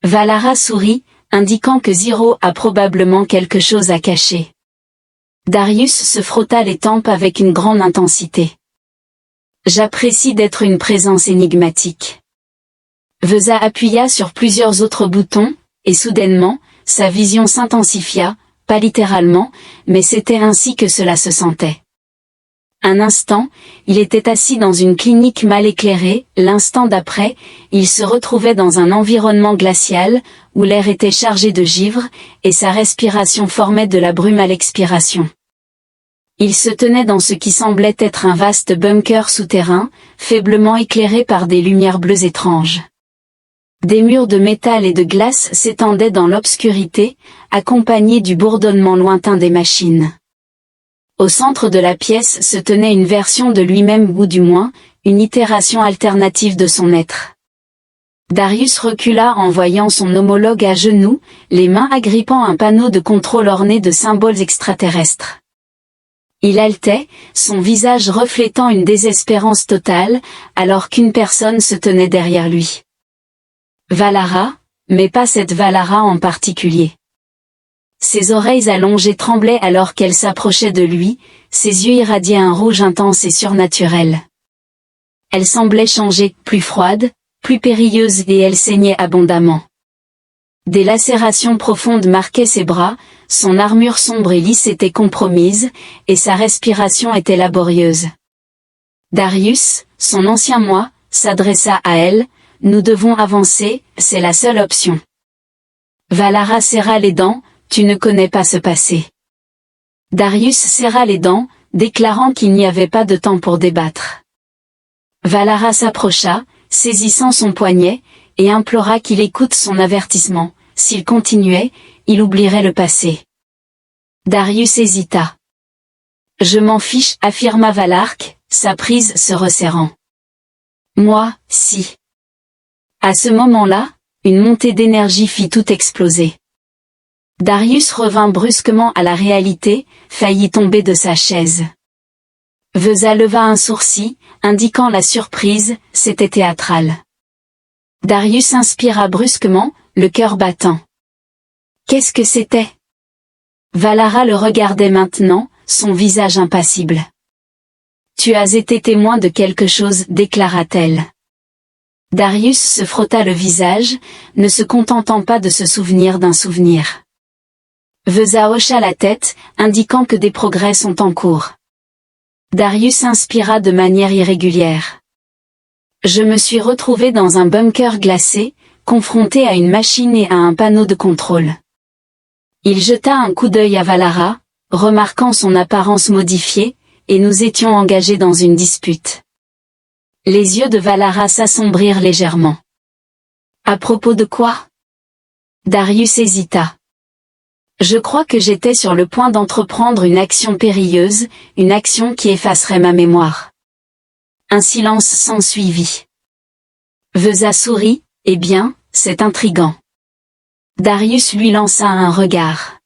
Valara sourit, indiquant que Ziro a probablement quelque chose à cacher. Darius se frotta les tempes avec une grande intensité. J'apprécie d'être une présence énigmatique. Veza appuya sur plusieurs autres boutons, et soudainement, sa vision s'intensifia, pas littéralement, mais c'était ainsi que cela se sentait. Un instant, il était assis dans une clinique mal éclairée, l'instant d'après, il se retrouvait dans un environnement glacial, où l'air était chargé de givre, et sa respiration formait de la brume à l'expiration. Il se tenait dans ce qui semblait être un vaste bunker souterrain, faiblement éclairé par des lumières bleues étranges. Des murs de métal et de glace s'étendaient dans l'obscurité, accompagnés du bourdonnement lointain des machines. Au centre de la pièce se tenait une version de lui-même ou du moins, une itération alternative de son être. Darius recula en voyant son homologue à genoux, les mains agrippant un panneau de contrôle orné de symboles extraterrestres. Il haletait, son visage reflétant une désespérance totale, alors qu'une personne se tenait derrière lui. Valara, mais pas cette Valara en particulier. Ses oreilles allongées tremblaient alors qu'elle s'approchait de lui, ses yeux irradiaient un rouge intense et surnaturel. Elle semblait changer, plus froide, plus périlleuse et elle saignait abondamment. Des lacérations profondes marquaient ses bras, son armure sombre et lisse était compromise, et sa respiration était laborieuse. Darius, son ancien moi, s'adressa à elle, « Nous devons avancer, c'est la seule option. » Valara serra les dents, « Tu ne connais pas ce passé. » Darius serra les dents, déclarant qu'il n'y avait pas de temps pour débattre. Valara s'approcha, saisissant son poignet, et implora qu'il écoute son avertissement. S'il continuait, il oublierait le passé. Darius hésita. « Je m'en fiche, affirma Valarque, sa prise se resserrant. Moi, si. » À ce moment-là, une montée d'énergie fit tout exploser. Darius revint brusquement à la réalité, faillit tomber de sa chaise. Veza leva un sourcil, indiquant la surprise, c'était théâtral. Darius inspira brusquement, le cœur battant. Qu'est-ce que c'était? Valara le regardait maintenant, son visage impassible. Tu as été témoin de quelque chose, déclara-t-elle. Darius se frotta le visage, ne se contentant pas de se souvenir d'un souvenir. Veza hocha la tête, indiquant que des progrès sont en cours. Darius inspira de manière irrégulière. Je me suis retrouvé dans un bunker glacé, confronté à une machine et à un panneau de contrôle. Il jeta un coup d'œil à Valara, remarquant son apparence modifiée, et nous étions engagés dans une dispute. Les yeux de Valara s'assombrirent légèrement. À propos de quoi? Darius hésita. Je crois que j'étais sur le point d'entreprendre une action périlleuse, une action qui effacerait ma mémoire. Un silence s'ensuivit. Veza sourit, eh bien, c'est intriguant. Darius lui lança un regard.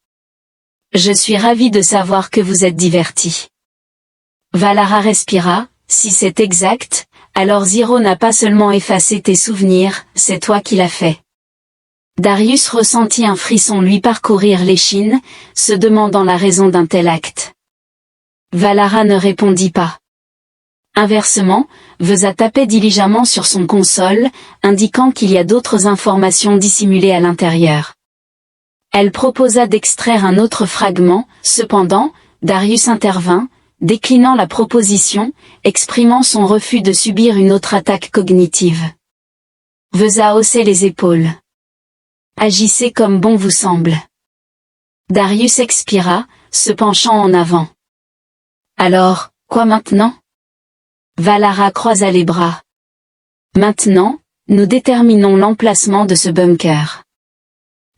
Je suis ravi de savoir que vous êtes diverti. Valara respira, si c'est exact, alors Ziro n'a pas seulement effacé tes souvenirs, c'est toi qui l'as fait. Darius ressentit un frisson lui parcourir l'échine, se demandant la raison d'un tel acte. Valara ne répondit pas. Inversement, Veza tapait diligemment sur son console, indiquant qu'il y a d'autres informations dissimulées à l'intérieur. Elle proposa d'extraire un autre fragment, cependant, Darius intervint, déclinant la proposition, exprimant son refus de subir une autre attaque cognitive. Veza haussait les épaules. Agissez comme bon vous semble. Darius expira, se penchant en avant. Alors, quoi maintenant? Valara croisa les bras. Maintenant, nous déterminons l'emplacement de ce bunker.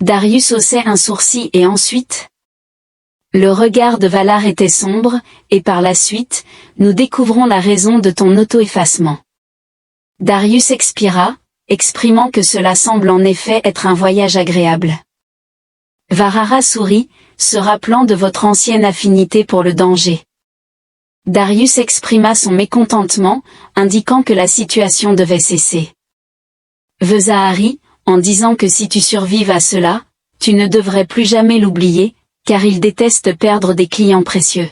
Darius haussait un sourcil et ensuite? Le regard de Valar était sombre, et par la suite, nous découvrons la raison de ton auto-effacement. Darius expira, exprimant que cela semble en effet être un voyage agréable. Valara sourit, se rappelant de votre ancienne affinité pour le danger. Darius exprima son mécontentement, indiquant que la situation devait cesser. Veza rit, en disant que si tu survives à cela, tu ne devrais plus jamais l'oublier, car il déteste perdre des clients précieux.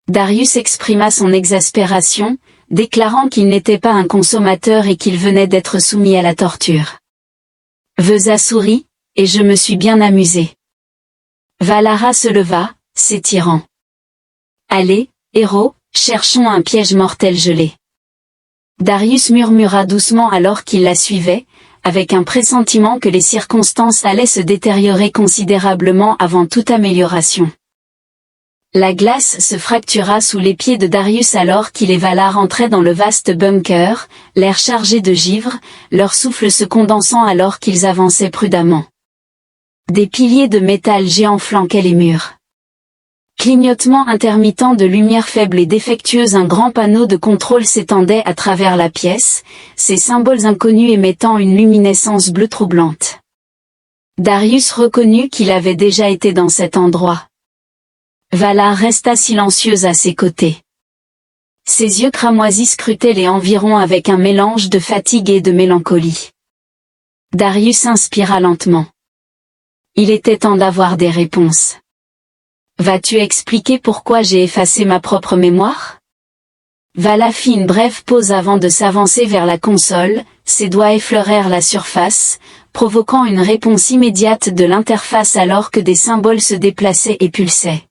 Darius exprima son exaspération, déclarant qu'il n'était pas un consommateur et qu'il venait d'être soumis à la torture. Veza sourit, et je me suis bien amusé. Valara se leva, s'étirant. Allez, héros, cherchons un piège mortel gelé. Darius murmura doucement alors qu'il la suivait, avec un pressentiment que les circonstances allaient se détériorer considérablement avant toute amélioration. La glace se fractura sous les pieds de Darius alors qu'il et Valar entraient dans le vaste bunker, l'air chargé de givre, leur souffle se condensant alors qu'ils avançaient prudemment. Des piliers de métal géants flanquaient les murs. Clignotement intermittent de lumière faible et défectueuse, un grand panneau de contrôle s'étendait à travers la pièce, ses symboles inconnus émettant une luminescence bleue troublante. Darius reconnut qu'il avait déjà été dans cet endroit. Valar resta silencieuse à ses côtés. Ses yeux cramoisis scrutaient les environs avec un mélange de fatigue et de mélancolie. Darius inspira lentement. Il était temps d'avoir des réponses. Vas-tu expliquer pourquoi j'ai effacé ma propre mémoire? Vala fit une brève pause avant de s'avancer vers la console, ses doigts effleurèrent la surface, provoquant une réponse immédiate de l'interface alors que des symboles se déplaçaient et pulsaient.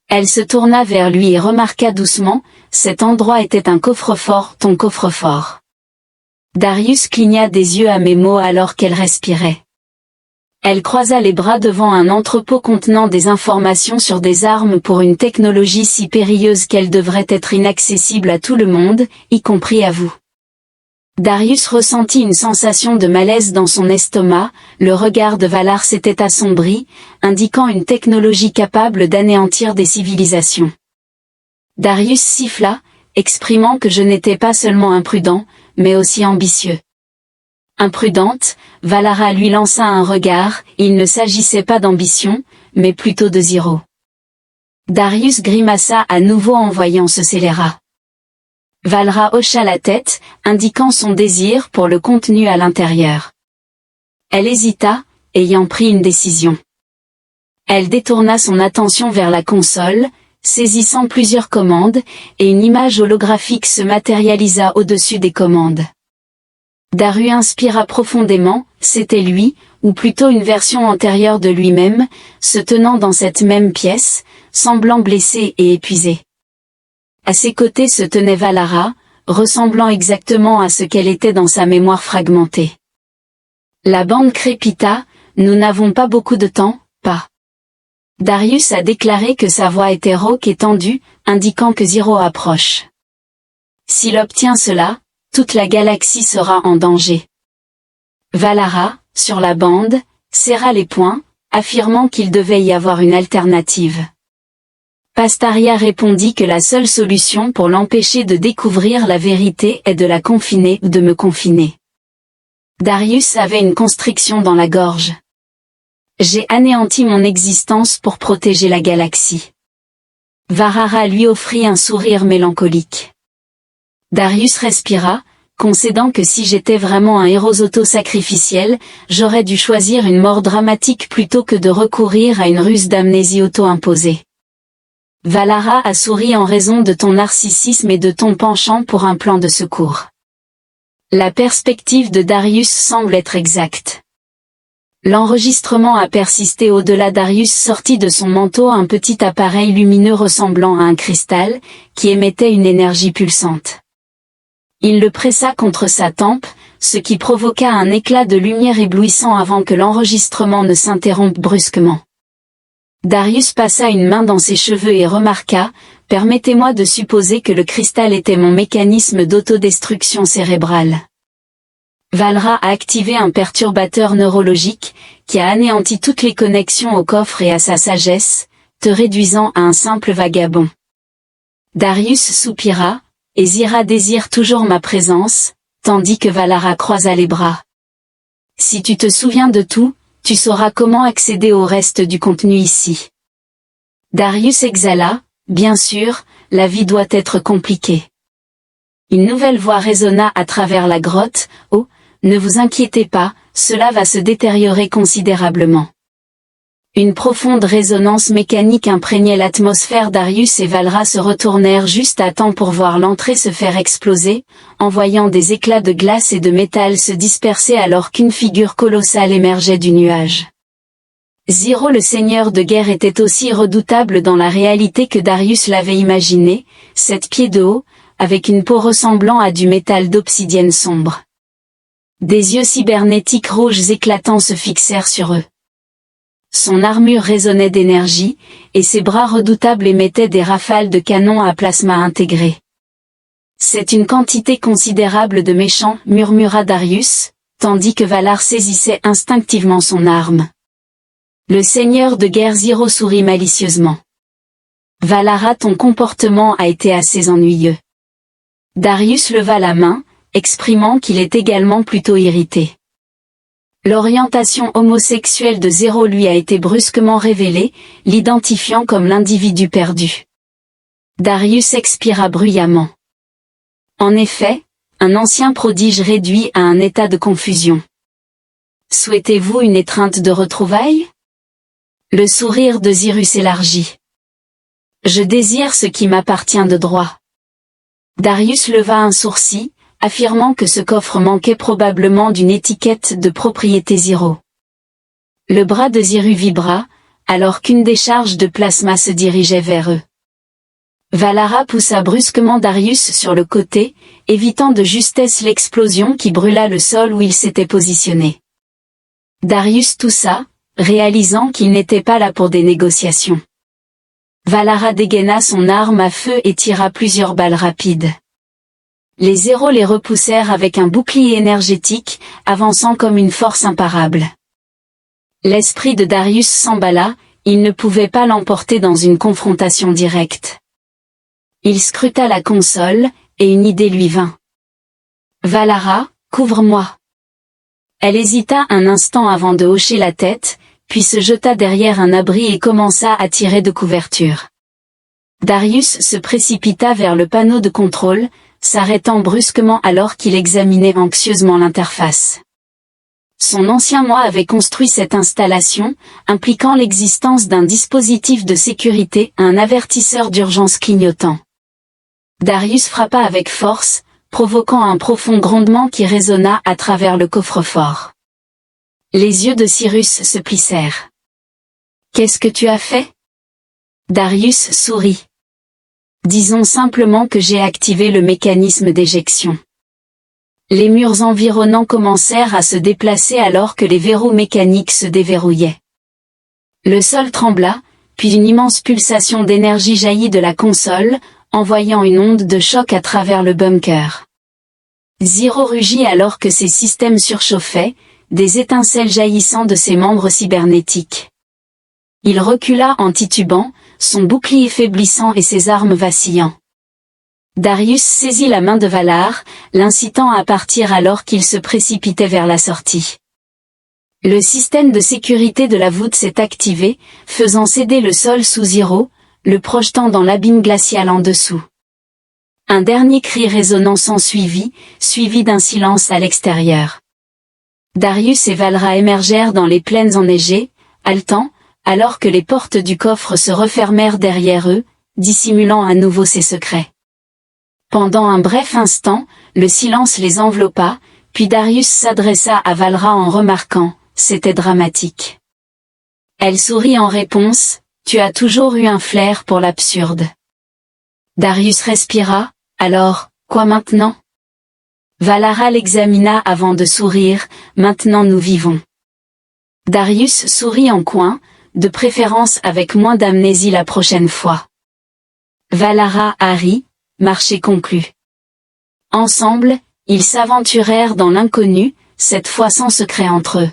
Elle se tourna vers lui et remarqua doucement, cet endroit était un coffre-fort, ton coffre-fort. Darius cligna des yeux à mes mots alors qu'elle respirait. Elle croisa les bras devant un entrepôt contenant des informations sur des armes pour une technologie si périlleuse qu'elle devrait être inaccessible à tout le monde, y compris à vous. Darius ressentit une sensation de malaise dans son estomac, le regard de Valar s'était assombri, indiquant une technologie capable d'anéantir des civilisations. Darius siffla, exprimant que je n'étais pas seulement imprudent, mais aussi ambitieux. Imprudente, Valara lui lança un regard, il ne s'agissait pas d'ambition, mais plutôt de Ziro. Darius grimaça à nouveau en voyant ce scélérat. Valara hocha la tête, indiquant son désir pour le contenu à l'intérieur. Elle hésita, ayant pris une décision. Elle détourna son attention vers la console, saisissant plusieurs commandes, et une image holographique se matérialisa au-dessus des commandes. Daru inspira profondément, c'était lui, ou plutôt une version antérieure de lui-même, se tenant dans cette même pièce, semblant blessé et épuisé. À ses côtés se tenait Valara, ressemblant exactement à ce qu'elle était dans sa mémoire fragmentée. La bande crépita, nous n'avons pas beaucoup de temps, pas. Darius a déclaré que sa voix était rauque et tendue, indiquant que Zero approche. S'il obtient cela, toute la galaxie sera en danger. Valara, sur la bande, serra les poings, affirmant qu'il devait y avoir une alternative. Pastaria répondit que la seule solution pour l'empêcher de découvrir la vérité est de la confiner ou de me confiner. Darius avait une constriction dans la gorge. J'ai anéanti mon existence pour protéger la galaxie. Valara lui offrit un sourire mélancolique. Darius respira, concédant que si j'étais vraiment un héros auto-sacrificiel, j'aurais dû choisir une mort dramatique plutôt que de recourir à une ruse d'amnésie auto-imposée. Valara a souri en raison de ton narcissisme et de ton penchant pour un plan de secours. La perspective de Darius semble être exacte. L'enregistrement a persisté au-delà. Darius sortit de son manteau un petit appareil lumineux ressemblant à un cristal, qui émettait une énergie pulsante. Il le pressa contre sa tempe, ce qui provoqua un éclat de lumière éblouissant avant que l'enregistrement ne s'interrompe brusquement. Darius passa une main dans ses cheveux et remarqua, « Permettez-moi de supposer que le cristal était mon mécanisme d'autodestruction cérébrale. » Valara a activé un perturbateur neurologique, qui a anéanti toutes les connexions au coffre et à sa sagesse, te réduisant à un simple vagabond. Darius soupira, et Zira désire toujours ma présence, tandis que Valara croisa les bras. Si tu te souviens de tout, tu sauras comment accéder au reste du contenu ici. Darius exhala, bien sûr, la vie doit être compliquée. Une nouvelle voix résonna à travers la grotte, oh, ne vous inquiétez pas, cela va se détériorer considérablement. Une profonde résonance mécanique imprégnait l'atmosphère. Darius et Valara se retournèrent juste à temps pour voir l'entrée se faire exploser, en voyant des éclats de glace et de métal se disperser alors qu'une figure colossale émergeait du nuage. Zero le seigneur de guerre était aussi redoutable dans la réalité que Darius l'avait imaginé, 7 pieds de haut, avec une peau ressemblant à du métal d'obsidienne sombre. Des yeux cybernétiques rouges éclatants se fixèrent sur eux. Son armure résonnait d'énergie, et ses bras redoutables émettaient des rafales de canon à plasma intégré. C'est une quantité considérable de méchants, murmura Darius, tandis que Valar saisissait instinctivement son arme. Le seigneur de guerre Zero sourit malicieusement. Valara, ton comportement a été assez ennuyeux. Darius leva la main, exprimant qu'il est également plutôt irrité. L'orientation homosexuelle de Zero lui a été brusquement révélée, l'identifiant comme l'individu perdu. Darius expira bruyamment. En effet, un ancien prodige réduit à un état de confusion. Souhaitez-vous une étreinte de retrouvailles? Le sourire de Zirrus s'élargit. Je désire ce qui m'appartient de droit. Darius leva un sourcil, affirmant que ce coffre manquait probablement d'une étiquette de propriété Zero. Le bras de Zirrus vibra, alors qu'une décharge de plasma se dirigeait vers eux. Valara poussa brusquement Darius sur le côté, évitant de justesse l'explosion qui brûla le sol où il s'était positionné. Darius toussa, réalisant qu'il n'était pas là pour des négociations. Valara dégaina son arme à feu et tira plusieurs balles rapides. Les Zéros les repoussèrent avec un bouclier énergétique, avançant comme une force imparable. L'esprit de Darius s'emballa, il ne pouvait pas l'emporter dans une confrontation directe. Il scruta la console, et une idée lui vint. « Valara, couvre-moi !» Elle hésita un instant avant de hocher la tête, puis se jeta derrière un abri et commença à tirer de couverture. Darius se précipita vers le panneau de contrôle, s'arrêtant brusquement alors qu'il examinait anxieusement l'interface. Son ancien moi avait construit cette installation, impliquant l'existence d'un dispositif de sécurité, un avertisseur d'urgence clignotant. Darius frappa avec force, provoquant un profond grondement qui résonna à travers le coffre-fort. Les yeux de Cyrus se plissèrent. « Qu'est-ce que tu as fait ?» Darius sourit. « Disons simplement que j'ai activé le mécanisme d'éjection. » Les murs environnants commencèrent à se déplacer alors que les verrous mécaniques se déverrouillaient. Le sol trembla, puis une immense pulsation d'énergie jaillit de la console, envoyant une onde de choc à travers le bunker. Zero rugit alors que ses systèmes surchauffaient, des étincelles jaillissant de ses membres cybernétiques. Il recula en titubant, son bouclier faiblissant et ses armes vacillant. Darius saisit la main de Valar, l'incitant à partir alors qu'il se précipitait vers la sortie. Le système de sécurité de la voûte s'est activé, faisant céder le sol sous Zero, le projetant dans l'abîme glacial en dessous. Un dernier cri résonnant s'ensuivit, suivi d'un silence à l'extérieur. Darius et Valra émergèrent dans les plaines enneigées, haletant, alors que les portes du coffre se refermèrent derrière eux, dissimulant à nouveau ses secrets. Pendant un bref instant, le silence les enveloppa, puis Darius s'adressa à Valra en remarquant, c'était dramatique. Elle sourit en réponse, tu as toujours eu un flair pour l'absurde. Darius respira, alors, quoi maintenant? Valara l'examina avant de sourire, maintenant nous vivons. Darius sourit en coin, de préférence avec moins d'amnésie la prochaine fois. Valara rit, marché conclu. Ensemble, ils s'aventurèrent dans l'inconnu, cette fois sans secret entre eux.